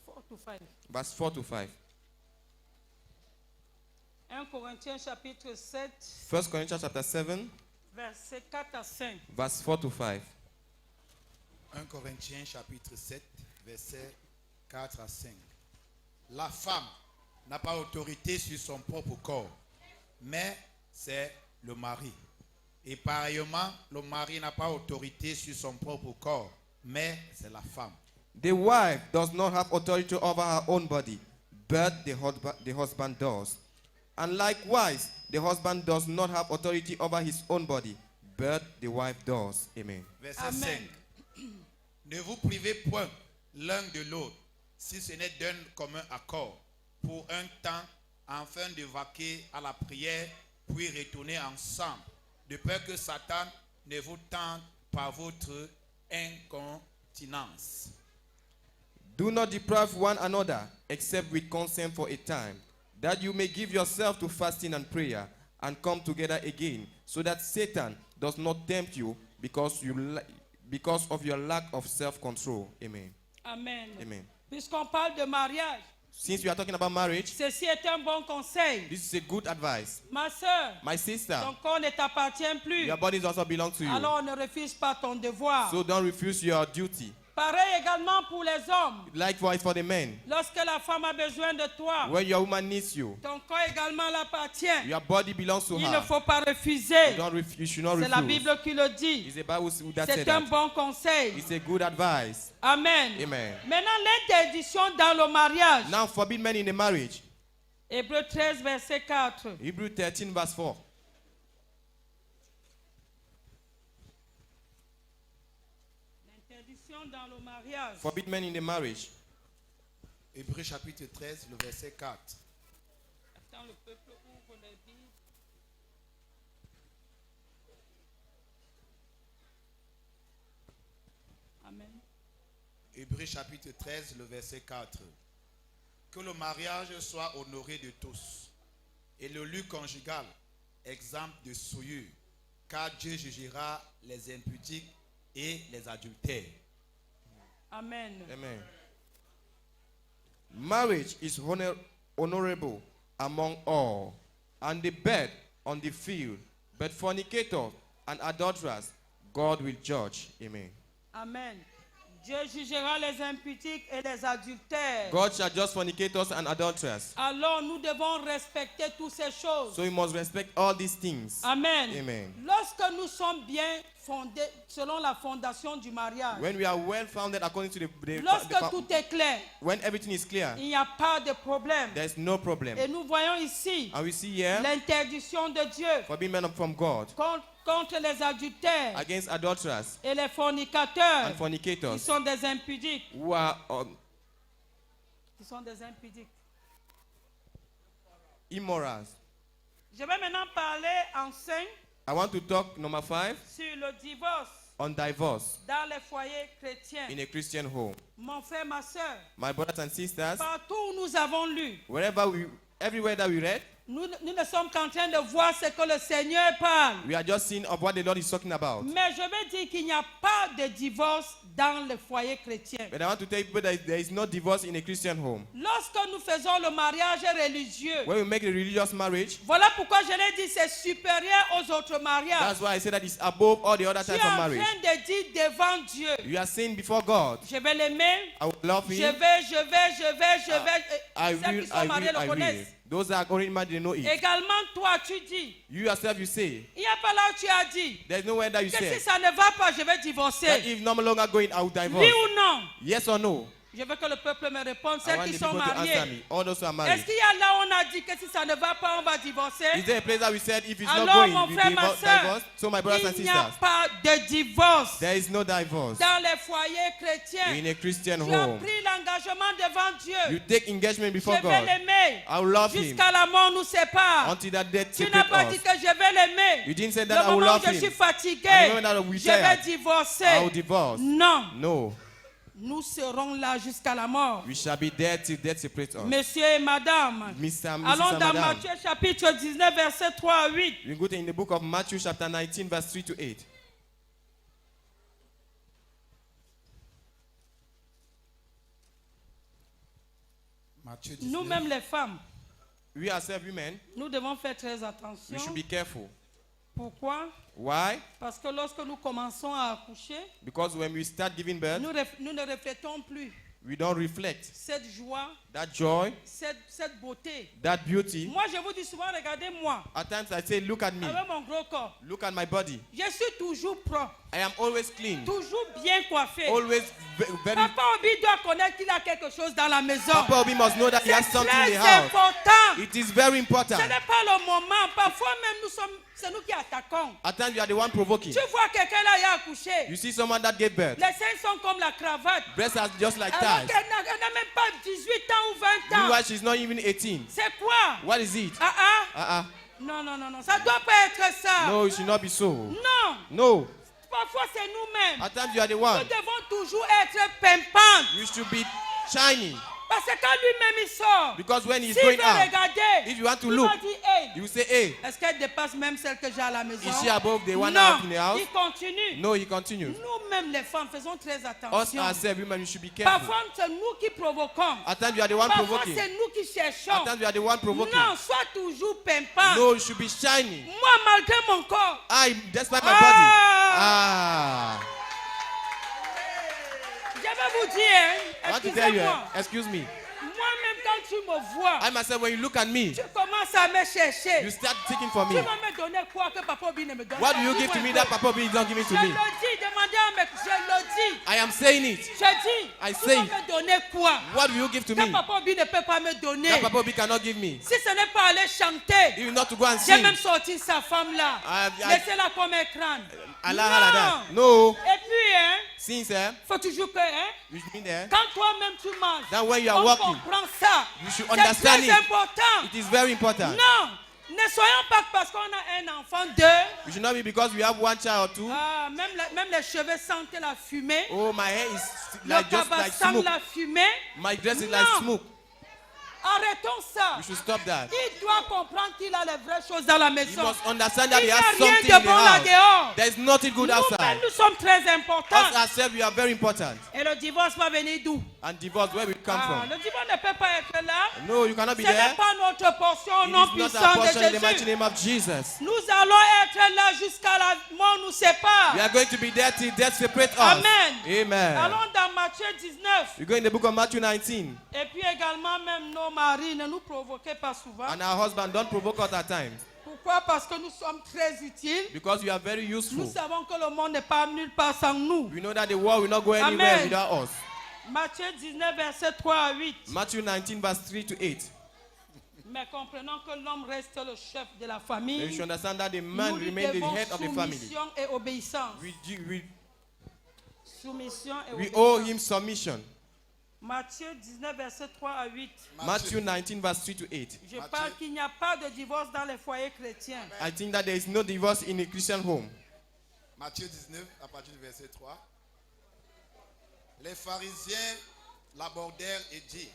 4 to 5. 4 to 5. 1 Corinthiens chapitre 7, 1 Corinthians chapter 7, versets 4 à 5. verse 4 to 5. 1 Corinthiens chapitre 7, versets 4 à 5. La femme n'a pas autorité sur son propre corps, mais c'est le mari. Et pareillement, le mari n'a pas autorité sur son propre corps, mais c'est la femme. The wife does not have authority over her own body, but the husband does. And likewise, the husband does not have authority over his own body, but the wife does. Amen. Verset Amen. 5. Ne vous privez point l'un de l'autre, si ce n'est d'un commun accord, pour un temps, afin de vaquer à la prière, puis retourner ensemble, de peur que Satan ne vous tente par votre incontinence. Do not deprive one another, except with consent for a time, that you may give yourself to fasting and prayer, and come together again, so that Satan does not tempt you because of your lack of self-control. Amen. Amen. Amen. Puisqu'on parle de mariage, Since we are talking about marriage, ceci est un bon conseil. this is a good advice. Ma soeur, My sister, ton corps ne t'appartient plus. your bodies also belong to you. Alors ne refuse pas ton devoir. So don't refuse your duty. Pareil également pour les hommes. Likewise for the men. Lorsque la femme a besoin de toi, When your woman needs you, ton corps également l'appartient. your body belongs to Il ne her. faut pas refuser. You should not C'est la refuse. Bible qui le dit. It's the Bible that said C'est un that. bon conseil. It's a good advice. Amen. Amen. Maintenant, l'interdiction dans le mariage. Now forbid men in the marriage. Hébreux 13, verset 4. Hebrew 13 verse 4. L'interdiction dans le mariage. Forbid men in the marriage. Hébreux chapitre 13, le verset 4. Attends, le peuple ouvre les Bibles. Amen. Hébreux chapitre 13, le verset 4. Que le mariage soit honoré de tous, et le lieu conjugal exempt de souillure, car Dieu jugera les impudiques et les adultères. Amen. Amen. Marriage is honorable among all, and the bed on the field, but fornicators and adulterers God will judge. Amen. Amen. Dieu jugera les impudiques et les adultères. God shall judge fornicators and adulterers. Alors nous devons respecter toutes ces choses. So we must respect all these things. Amen. Amen. Lorsque nous sommes bien fondés selon la fondation du mariage, When we are well founded according to lorsque tout est clair, when everything is clear, il n'y a pas de problème. there's no problem. Et nous voyons ici And we see here, l'interdiction de Dieu forbid men from God contre les adultères against adulterers et les fornicateurs and qui fornicators sont des impudiques. who are Qui sont des impudiques. immorals. Je vais maintenant parler en 5 I want to talk number 5 sur le divorce on divorce dans les foyers chrétiens. in a Christian home. Mon frère, ma soeur, My brothers and sisters, partout où nous avons lu, everywhere that we read, Nous ne sommes qu'en train de voir ce que le Seigneur parle. We are just seeing of what the Lord is talking about. Mais je veux dire qu'il n'y a pas de divorce dans le foyer chrétien. But I want to tell people that there is no divorce in a Christian home. Lorsque nous faisons le mariage religieux, When we make a religious marriage, voilà pourquoi je l'ai dit, c'est supérieur aux autres mariages. that's why I say that it's above all the other Tu es types of en marriage. train de dire devant Dieu, You are saying before God, je vais l'aimer, I will love je him. vais. I Ceux qui will, sont I mariés will, le I will. connaissent. Those that are already married, they know it. Également, toi, tu dis, You yourself, you say, il n'y a pas là où tu as dit there's nowhere that you que si say ça ne va pas, je vais that divorcer. if no longer going, I will divorce. Oui ou non? Yes or no? Je veux que le peuple me réponde, I ceux want qui the sont people to answer mariés. me. All those who are Est-ce married. qu'il y a là où on a dit que si ça ne va pas, on va divorcer? Is there a place that we said if it's Alors, not going, mon we frère, ma sœur, divorce? So my brothers and il n'y a sisters, pas de divorce there is no divorce dans les foyers chrétiens. in a Christian Tu as home. pris l'engagement devant You Dieu. take engagement Je before vais God. l'aimer I will love him jusqu'à la mort nous sépare. until that death Tu n'as separates pas dit us. que je vais l'aimer. You didn't say Le that I will moment où love je suis him. fatigué, And the moment that we je vais tired, divorcer. I will divorce. Non, No, nous serons là jusqu'à la mort. we shall be there till death separates us. Messieurs et madame, Mr. and allons Mrs. dans and Madam. Matthieu chapitre 19, verset 3 à 8. We go to in the book of Matthew chapter 19 verse 3 to 8. Matthieu 19. Nous-mêmes les femmes, We ourselves women, nous devons faire très we attention. should be careful. Pourquoi? Why? Parce que lorsque nous commençons à accoucher, Because when we start giving birth, nous ne reflétons plus we don't reflect cette joie, that joy, cette beauté. that beauty. Moi, je vous dis souvent, regardez-moi, At times I say, look at me, avec mon gros corps. look at my body. Je suis toujours propre, I am always clean, toujours bien coiffé. always very. Papa Obi doit connaître qu'il a quelque chose dans la maison. Papa Obi must know that he has C'est something in très the house. important. It is very important. Ce n'est pas le moment. Parfois même, c'est nous qui attaquons. At times you are the one provoking. Tu vois quelqu'un là, il a accouché. You see someone that gave birth. Les seins sont comme la cravate. Breasts are just like Alors thighs. qu'elle n'a même pas 18 ans ou 20 ans. Meanwhile, she's not even 18. C'est quoi? What is it? Ah. Non. Ça ne doit pas être ça. No, it should not be so. Non. No. Parfois, c'est nous-mêmes. At times you are the Nous one. devons toujours être pimpants. You should be shining. Parce que quand lui-même il sort, Because when he's s'il going veut out, regarder, if you want to il look, va dire, hey, you will say, hey, est-ce qu'elle dépasse même celle que j'ai à la maison? is she above the one I Non, have in the house? il continue. No, he continues. Nous-mêmes les femmes faisons très Us attention. ourselves, women, you should be careful. Parfois c'est nous qui provoquons. At times you are the one Parfois provoking. c'est nous qui At cherchons. times you are the one provoking. Non, sois toujours pimpant. No, you should be shining. Moi, malgré mon corps, Despite my Ah. body. Ah. je vais vous dire, I want to tell you, excusez-moi, excuse me. moi-même quand tu me vois, I myself, when you look at me, tu commences à me chercher. you start seeking for Tu me. vas me donner quoi que Papa Obi ne me donne What pas? do you give to me that Papa Obi is not giving to Je me? le dis, demandez à mes... Je le dis. I am saying it. Je dis, I tu say vas it. me donner quoi What do you give to que me Papa Obi ne peut pas me donner? that Papa Obi cannot give me? Si ce n'est pas aller chanter, Even not to go and j'ai sing. même sorti sa femme là. Laissez-la comme écran. Allah, Allah, Non. no. Et puis, hein, Since faut toujours que, hein, you mean there, quand toi-même tu manges, then when you are on walking, comprend ça. you should C'est understand très it. important. It is very important. Non, ne soyons pas parce qu'on a un enfant, deux. We should not be because we have one child or two. Ah, même les cheveux sentent la fumée. Oh, my hair is Le like just cabas like sent smoke. la fumée. My dress is No. like smoke. Arrêtons ça. We should stop that. Il doit comprendre qu'il a les vraies choses dans la You maison. must understand that Il he n'y a has rien something de in the bon là house. dehors. There is nothing good Nous-mêmes, outside. nous sommes très importants. Us ourselves, we are very important. Et le divorce va venir d'où? And divorce, where we come from? Le divorce ne peut pas être là. No, you cannot Ce be n'est there. pas notre portion au It nom is not puissant our de portion in the mighty Jésus. name of Jesus. Nous allons être là jusqu'à la mort nous sépare. We are going to be there till death separates us. Amen. Amen. Allons dans Matthieu 19. We go in the book of Matthew 19. Et puis également, même nos maris, ne nous provoquez pas souvent. And our husband, don't provoke us at times. Pourquoi? Parce que nous sommes très utiles. Because we are very Nous useful. savons que le monde n'est pas nulle part sans nous. We know that the world will not go anywhere Amen. without us. Matthieu 19, verset 3 à 8. Matthew 19, verse 3 to 8. Mais comprenons que l'homme reste le chef de la And you famille. should understand that the man Nous lui remains the devons head of the family. soumission et obéissance. Soumission et We owe obéissance. him submission. Matthieu 19, verset 3 à 8. Matthew 19, verse 3 to 8. Je parle qu'il n'y a pas de divorce dans les foyers chrétiens. I think that there is no divorce in a Christian home. Matthieu 19, à partir du verset 3. Les pharisiens l'abordèrent et dirent,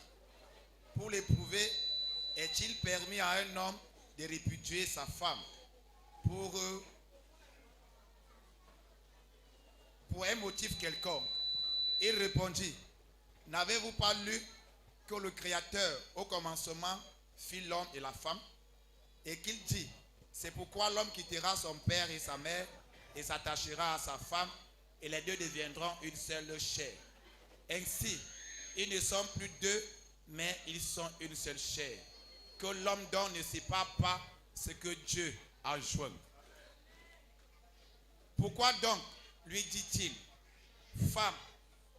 pour l'éprouver, est-il permis à un homme de répudier sa femme pour un motif quelconque. Il répondit, n'avez-vous pas lu que le Créateur, au commencement, fit l'homme et la femme, et qu'il dit, c'est pourquoi l'homme quittera son père et sa mère et s'attachera à sa femme, et les deux deviendront une seule chair. Ainsi, ils ne sont plus deux, mais ils sont une seule chair. Que l'homme donc ne sépare pas ce que Dieu a joint. Pourquoi donc, lui dit-il, femme,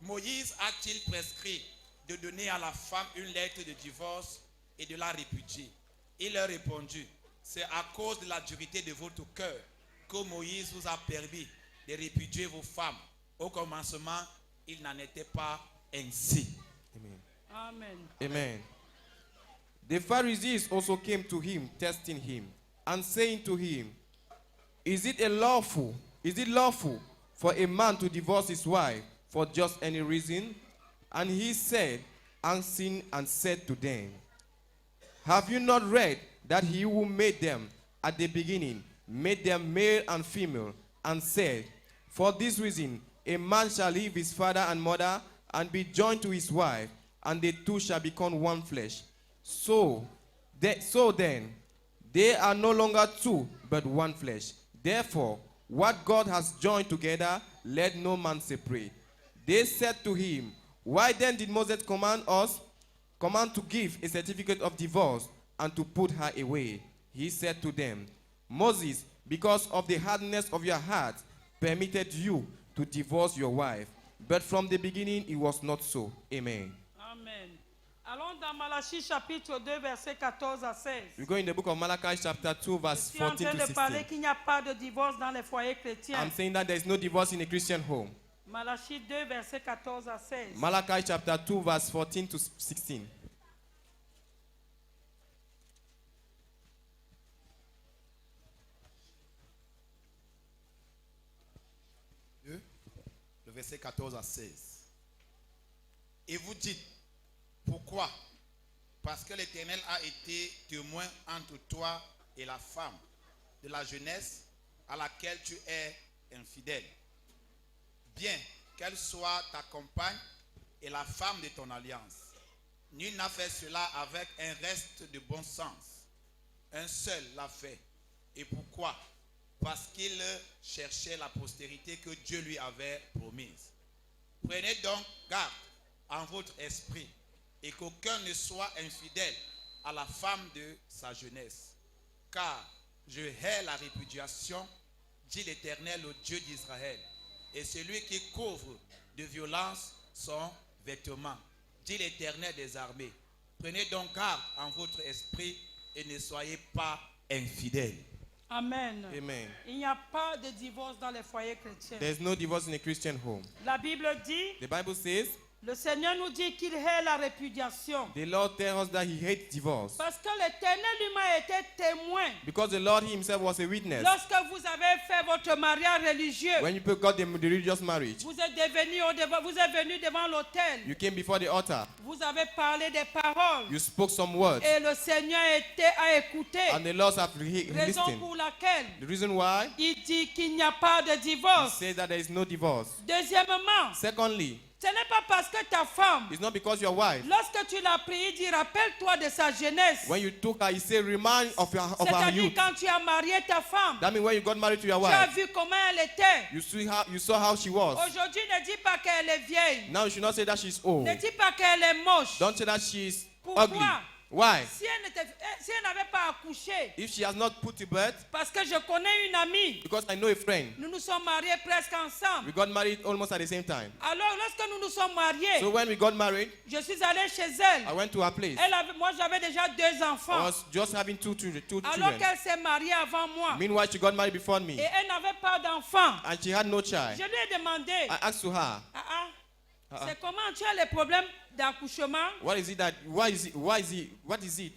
Moïse a-t-il prescrit de donner à la femme une lettre de divorce et de la répudier? Il leur répondit, c'est à cause de la dureté de votre cœur que Moïse vous a permis de répudier vos femmes. Au commencement, il n'en était pas ainsi. Amen. Amen. Amen. The Pharisees also came to him, testing him, and saying to him, Is it lawful for a man to divorce his wife for just any reason? And he said, answering and said to them, Have you not read that he who made them at the beginning made them male and female, and said, For this reason a man shall leave his father and mother and be joined to his wife, and the two shall become one flesh. So then, they are no longer two, but one flesh. Therefore, what God has joined together, let no man separate. They said to him, Why then did Moses command to give a certificate of divorce and to put her away? He said to them, Moses, because of the hardness of your heart, permitted you to divorce your wife. But from the beginning it was not so. Amen. Amen. Allons dans Malachie chapitre 2, verset 14 à 16. We go in the book of Malachi chapter 2, verse Je suis en 14 train to de parler 16. qu'il n'y a pas de divorce dans les foyers chrétiens. I'm saying that there is no divorce in a Christian home. Malachie 2, verset 14 à 16. Malachi chapter 2, verse 14 to 16. Le verset 14 à 16. Et vous dites, pourquoi? Parce que l'Éternel a été témoin entre toi et la femme de la jeunesse à laquelle tu es infidèle. Bien qu'elle soit ta compagne et la femme de ton alliance. Nul n'a fait cela avec un reste de bon sens. Un seul l'a fait. Et pourquoi? Parce qu'il cherchait la postérité que Dieu lui avait promise. Prenez donc garde en votre esprit et qu'aucun ne soit infidèle à la femme de sa jeunesse. Car je hais la répudiation, dit l'Éternel, au Dieu d'Israël, et celui qui couvre de violence son vêtement, dit l'Éternel des armées. Prenez donc garde en votre esprit et ne soyez pas infidèles. Amen. Amen. Il n'y a pas de divorce dans les foyers chrétiens. There's no divorce in a Christian home. La Bible dit, The Bible says, le Seigneur nous dit qu'il hait la répudiation. the Lord tells us that he hates divorce. Parce que l'Éternel lui-même était témoin. Because the Lord himself was a witness. Lorsque vous avez fait votre mariage religieux, When you got the religious marriage, vous êtes venu devant l'autel. you came before the altar. Vous avez parlé des paroles. You spoke some words. Et le Seigneur a écouté. And the Lord have Raison listened. pour laquelle The reason why? il dit qu'il n'y a pas de He divorce. says that there is no divorce. Deuxièmement, Secondly, ce n'est pas parce que ta femme, it's not because your wife, lorsque tu l'as pris, il dit rappelle-toi de sa jeunesse. when you took her, he said, remind of her C'est-à-dire youth. quand tu as marié ta femme, That means when you got married to your tu as wife, vu comment elle était. you saw how she was. Aujourd'hui, ne dis pas qu'elle est vieille. Now you should not say that she's old. Ne dis pas qu'elle est moche. Don't say that she's Pourquoi? ugly. Why? Si elle n'avait pas accouché, If she has not put to birth, parce que je connais une amie, because I know a friend, nous nous sommes mariés presque ensemble. we got married almost at the same time. Alors, lorsque nous nous sommes mariés, So when we got married, je suis allé chez elle. I went to her place. Moi, j'avais déjà 2 I enfants. was just having two Alors children. qu'elle s'est mariée avant moi. Meanwhile, she got married before Et me, elle n'avait pas d'enfants. and she had no child. Je lui ai demandé, I asked to her, c'est comment tu as les problèmes d'accouchement? what is it?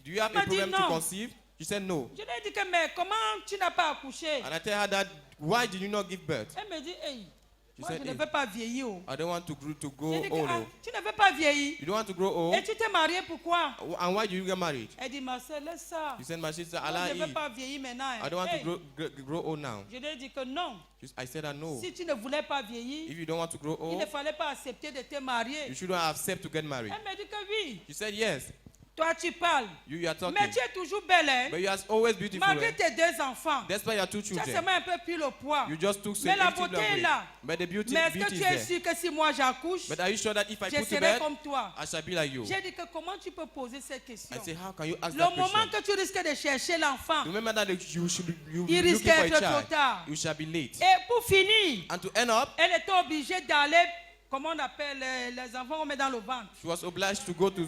Do you have a Elle m'a dit problem to non. conceive? She said no. Je lui ai dit que, mais comment tu n'as pas accouché? And I tell her that, why did you not give birth? Elle me dit, hey, She Moi, said, je ne "Hey, veux pas vieillir. I don't want to grow J'ai dit que, old. ah, tu ne veux pas vieillir. You don't want to grow Et old? tu t'es marié pourquoi? And why do you get married?" Elle dit, ma soeur, laisse ça. She said, "My sister, Moi, Allah je ne veux Eve, pas vieillir maintenant. I don't want Hey, to grow old now." je lui ai dit que non. I said, "I know. Si tu ne voulais pas vieillir, If you don't want to grow il ne old, fallait pas accepter de te marier. you shouldn't accept to get married." Elle m'a dit que oui. She said, "Yes, Toi, tu parles. you are talking. Mais tu es toujours belle, hein? But you are always beautiful. Malgré Eh? tes 2 enfants. Despite your 2 Tu as children, seulement un peu pris le poids. you just took Mais la a little beauté est away. là. But the beauty Mais est-ce que is tu es there. sûr que si moi j'accouche, But are you sure that if I je put to serai bed, comme toi? I shall be like you?" J'ai dit que comment tu peux poser cette question? I say, "How can you ask Le that moment question?" que tu risques de chercher l'enfant, Remember that you should be il risque looking for a d'être trop child. tard. You shall be late. Et pour finir, And to end up, elle était obligée d'aller, comment on appelle les enfants qu'on met dans le ventre. she was obliged to go to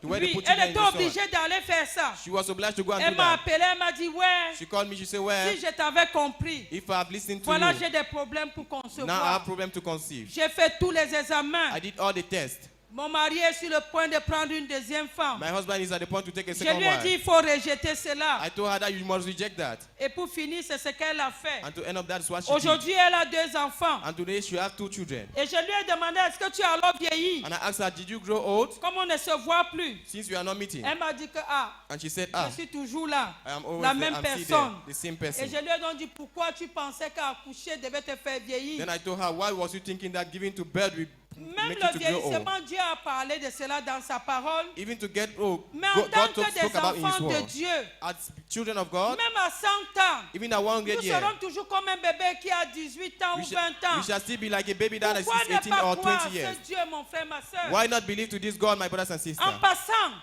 where they Oui, put elle children in était the sun. obligée d'aller faire ça. She was obliged to go and Elle do m'a that. appelé, elle m'a dit, ouais, She called me, she said, "Well, si je t'avais compris, if I have listened to voilà, you, j'ai des problèmes pour now I have concevoir. problem to conceive." J'ai fait tous les examens. I did all the tests. Mon mari est sur le point de prendre une deuxième femme. My husband is at the point to take a Je second lui ai dit, wife. il faut rejeter cela. I told her that you must reject that. Et pour finir, c'est ce qu'elle a fait. And to end up, that's what she did. Aujourd'hui, elle a 2 enfants. And today she has 2 children. Et je lui ai demandé, est-ce que tu as alors vieilli? And I asked her, "Did you grow old Comme on ne se voit plus. since we are not meeting?" Elle m'a dit que, ah, And she said, je suis toujours là. I am always La there. même I'm still personne. there, the same Et person. je lui ai donc dit, pourquoi tu pensais qu'accoucher devait te faire vieillir? Then I told her, "Why was you thinking that giving to birth will Même make le you to grow old?" vieillissement, Dieu a parlé de cela dans sa parole. Even to get old, Mais en tant God que des spoke about in His enfants de word. Dieu, As children of God, même à 100 ans, even at 100 nous years, serons toujours comme un bébé qui a 18 ans ou 20 ans. we shall still be like a baby that is Pourquoi ne 18 pas or croire 20 years. ce Dieu, mon frère, ma soeur? Why not believe to this God, my brothers and En sisters? passant,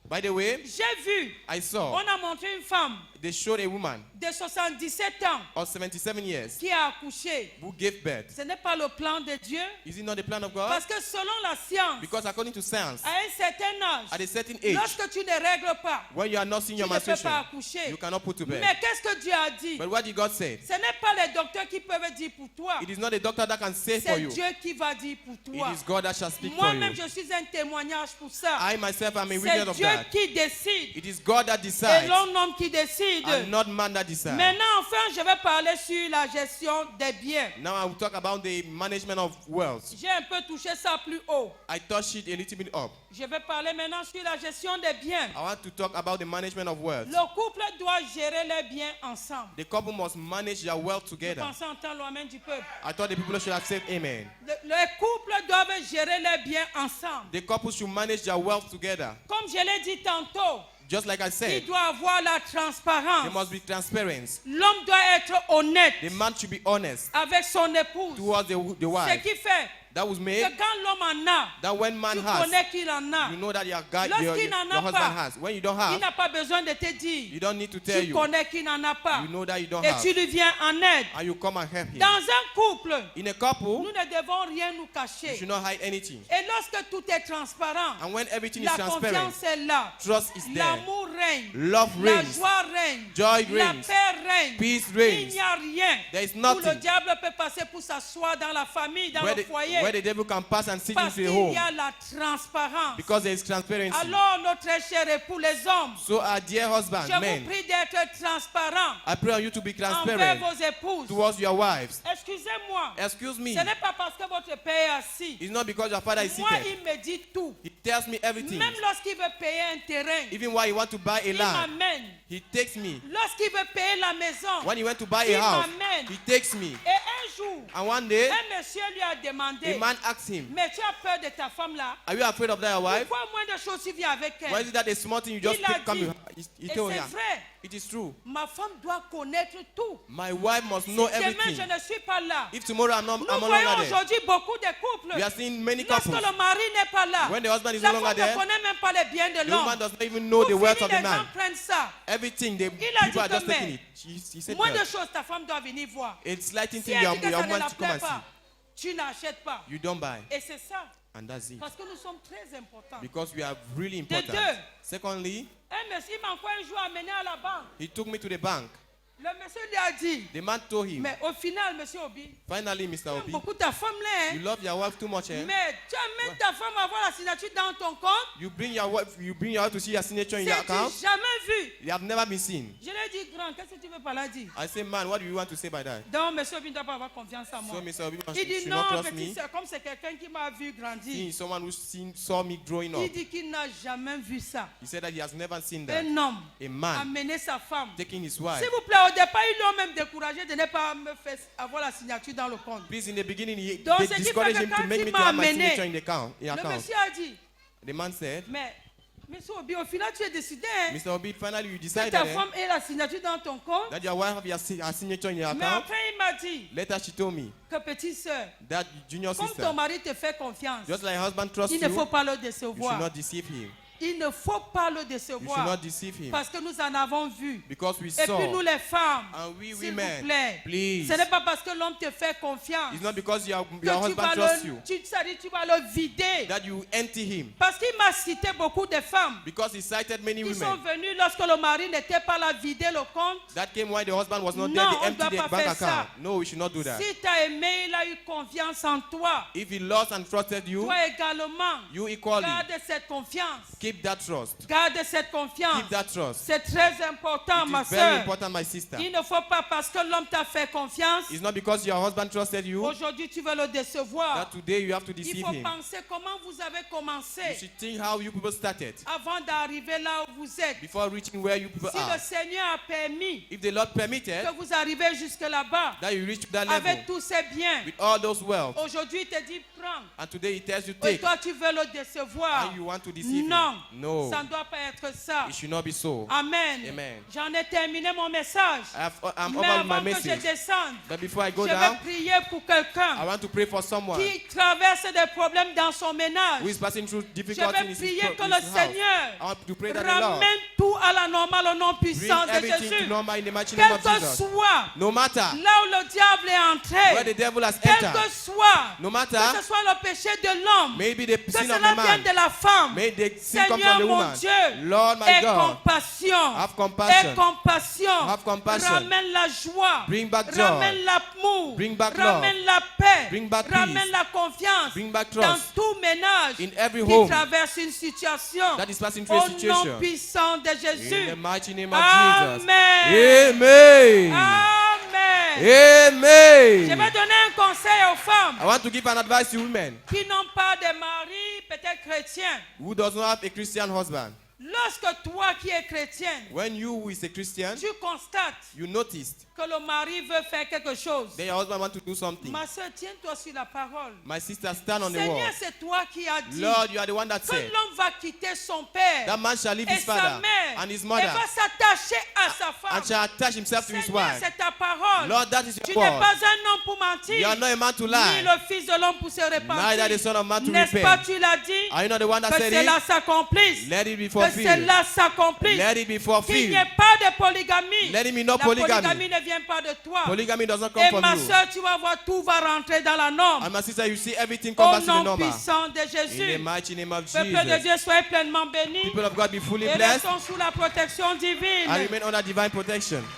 By the way, j'ai vu, I saw on a montré une femme they showed a woman de 77 ans of 77 years qui a accouché. who gave birth. Ce n'est pas le plan de Dieu, Is it not the plan of God? parce que selon la science, Because according to science, à un certain at âge, a certain age, lorsque tu ne règles pas, when you are not seeing tu your ne peux menstruation, pas accoucher. you cannot put to bed. Mais qu'est-ce que Dieu a dit? But what did God say? Ce n'est pas les docteurs qui peuvent dire pour toi, It is not a doctor that can say for c'est you. Dieu qui va dire pour It toi. is God that shall speak for Moi-même, you. je suis un témoignage pour ça. I myself am a C'est witness of Dieu that. qui décide It is God that et decides l'homme qui décide. and not man that decides. Maintenant, enfin, je vais parler sur la gestion des biens. Now I will talk about the management of wealth. J'ai un peu touché ça plus haut. I touched it a little bit up. Je vais parler maintenant sur la gestion des biens. I want to talk about the management of wealth. Le couple doit gérer les biens ensemble. The couple must manage their wealth Vous together. pensez en temps loin du peuple. I thought the people should have said amen. Les couples doivent gérer les biens ensemble. The couple should manage their wealth together. Comme je l'ai dit tantôt, Just like I said, il doit avoir la there transparence. must be transparency. L'homme doit être honnête The man should be honest avec son épouse. towards the Ce wife. qui fait That was que made quand l'homme en a, that when man tu has, connais qu'il en a. you know that your guy, Lorsqu'il n'en a your husband pas, has. When you don't Il have, n'a pas besoin de te you dire. don't need to tell Tu you. connais qu'il n'en a pas. You know that you don't Et have. tu lui viens en aide. And you come and help him. Dans un couple, In a couple, nous ne devons rien nous you cacher. should not hide anything. Et lorsque tout est transparent, And when everything is la transparent, confiance est là. trust is there. L'amour règne. Love La reigns. joie règne. Joy La reigns. paix règne. Peace Il reigns. n'y a rien There is où le nothing diable peut passer pour s'asseoir dans la famille, dans where le the foyer. devil can pass and sit Parce into a qu'il home y a la transparence. because there is transparency. Alors, notre cher époux, les hommes, So our dear husband, je vous men, prie d'être transparent I pray on you to be envers transparent vos épouses. towards your wives. Excusez-moi. Excuse me, Ce n'est pas parce que votre père est assis. it's not because your father is Moi, seated. il me dit tout. He tells me everything. Même lorsqu'il veut payer un terrain, Even while he want to buy a il land, m'amène. he takes me. Lorsqu'il veut payer la maison, When he went to buy il a house, m'amène. he takes me. Et un jour, And one day, un monsieur lui a a demandé, man asks him, mais tu as peur de ta femme là? are you afraid of that wife? Pourquoi moins de choses tu viens avec Why elle? is it that a small thing you just Il a come dit, he Et told c'est her, vrai, it is true. ma femme doit connaître tout. My wife must know Demain, everything. je ne suis pas là. If tomorrow I'm Nous no voyons longer there, aujourd'hui beaucoup de couples. we are seeing many Lorsque couples. le mari n'est pas là, When the husband is la no femme longer ne there, connaît même pas les biens de the woman l'homme. does not even know the Pour wealth finir, of the les gens man. prennent ça. Everything, the Il a people are dit just que taking mais, it. He said, Moins de well, choses, ta femme doit venir voir. it's lighting Si thing elle your dit que ça ne woman la to come plaît and pas, see. tu n'achètes pas. You don't buy. Et c'est ça. And that's it. Parce que nous sommes très importants. Because we are really De important. deux. Secondly, Un monsieur m'a encore un jour amené à la banque. he took me to the bank. Le monsieur lui a dit, The man told him, mais au final, monsieur Obi, finally, Mr. tu aimes Obi, beaucoup ta femme là, you hein? love your wife too much, eh? Mais Tu amènes ta femme à voir la signature dans ton compte. You bring your wife to see your signature in your C'est account. jamais vu. You have never been seen. Je lui ai dit, grand, qu'est-ce que tu veux par là dire? I say, man, what do you want to say by that? Donc, monsieur Obi ne doit pas avoir confiance en moi. So, Mr. Obi Il dit should non, not trust petit me. sœur, comme c'est quelqu'un qui m'a vu grandir. He is someone who saw me growing Il up. dit qu'il n'a jamais vu ça. He said that he has never seen that. Un homme A man amener sa femme. taking his wife. S'il vous plaît, au départ, ils l'ont même découragé de ne pas me faire avoir la signature dans le compte. Please, in the beginning, Donc, they ce qui discouraged fait him que to quand make il me to m'a have my amené, signature in the account. Le monsieur a dit, The man said, mais monsieur Obi, au final, tu as décidé hein, Mr. Obi, finally you que decided ta femme ait la signature dans ton compte. that your wife have her signature in your Mais account. après, il m'a dit Later, she told me que petite sœur, that junior comme ton sister, mari te fait confiance, just like husband trusts il you, ne faut pas le you should décevoir. not deceive him. Il ne faut pas le You should décevoir. not deceive him. Parce que nous en avons vu. Because we Et puis nous saw, les femmes, and we s'il vous women, plaît, please. ce n'est pas parce que l'homme te fait confiance It's not because your que husband trusts you tu vas le vider. that you empty him. Parce qu'il m'a cité beaucoup de femmes Because he cited many qui sont women venues lorsque le mari n'était pas là vider le compte. that came while the husband was not Non, there. on They ne doit emptied pas the bank faire account. ça. No, we should not do that. Si tu as aimé, il a eu confiance en toi. If he lost and trusted you, Toi également, you equally garde cette confiance. keep that trust. Garde cette confiance. Keep that trust. C'est très important, ma It is very soeur. important, my sister. Il ne faut pas parce que l'homme t'a fait confiance. It's not because your husband trusted you Aujourd'hui, tu veux le décevoir. that today you have to Il deceive faut him. penser comment vous avez You commencé should think how you people started avant d'arriver là où vous êtes. before reaching where you people Si le are. Seigneur a permis If the Lord permitted que vous arrivez jusque là-bas that you reach to that level avec tous ces biens, with all those wealth, aujourd'hui il te dit prends. and today he tells you Et take, toi tu veux le décevoir. and you want to deceive Non, him. No, ça ne doit pas être ça. it should not be so. Amen. Amen. J'en ai terminé mon message. I'm Mais over with my avant que je message. descende, But before I je go vais down, prier pour quelqu'un I want to pray for someone qui traverse des problèmes dans son ménage. who is passing through Je difficulty in vais his prier que his le house. Seigneur I want to pray that the Lord ramène tout à la normale au nom bring puissant de everything to Jésus. normal in the mighty name Quel of que Jesus. soit No matter là où le diable est where entré, the devil has quel entered, que soit, no que matter, ce soit le péché de l'homme, maybe the que sin of cela the vienne man, de la femme, may the sin come Seigneur from the mon woman. Dieu, Lord my aie God, compassion, have compassion. aie compassion, Have compassion. ramène la joie, Bring back joy. ramène l'amour, Bring back love. ramène la paix, Bring back ramène peace. la confiance Bring back dans trust tout ménage in every qui home traverse une situation. that is passing through a Au nom situation. puissant de In the Jésus. mighty name of Jesus. Amen. Amen. Amen. Je Amen. vais donner un conseil aux femmes I want to give an advice to women qui n'ont pas de mari, peut-être chrétien. who does not have a Christian husband. Lorsque toi qui es chrétienne, When you who is a Christian, tu constates you noticed que le mari veut faire quelque chose. that your husband wants to do something. Ma soeur, tiens-toi sur la parole. My sister, stand on the Seigneur, wall. c'est toi qui as dit Lord, you are the one that que said l'homme va quitter son père that man shall leave et his sa father mère and his et mother va s'attacher à sa femme. and shall attach himself to his Seigneur, wife. c'est ta parole. Lord, that is Tu your n'es word. pas un homme pour mentir, You are not a man to ni lie, le fils de l'homme pour se neither repentir. the son of man to N'est-ce pas, repent. tu l'as dit, Are you not the one that que said cela it? s'accomplisse, Let it be que fulfilled. cela s'accomplisse, Let it be qu'il fulfilled. n'y ait pas de polygamie. Let it be La no polygamy. polygamie ne vient pas de toi. Polygamy does not come Et from ma you. soeur, tu vas voir, tout va rentrer dans la norme. And my sister, you see everything come Au back to the nom normal. puissant de In the Jésus. mighty name of Peuple de Jesus. Dieu, soyez pleinement bénis. People of God, be fully Et blessed restons sous la protection and divine. remain under divine protection.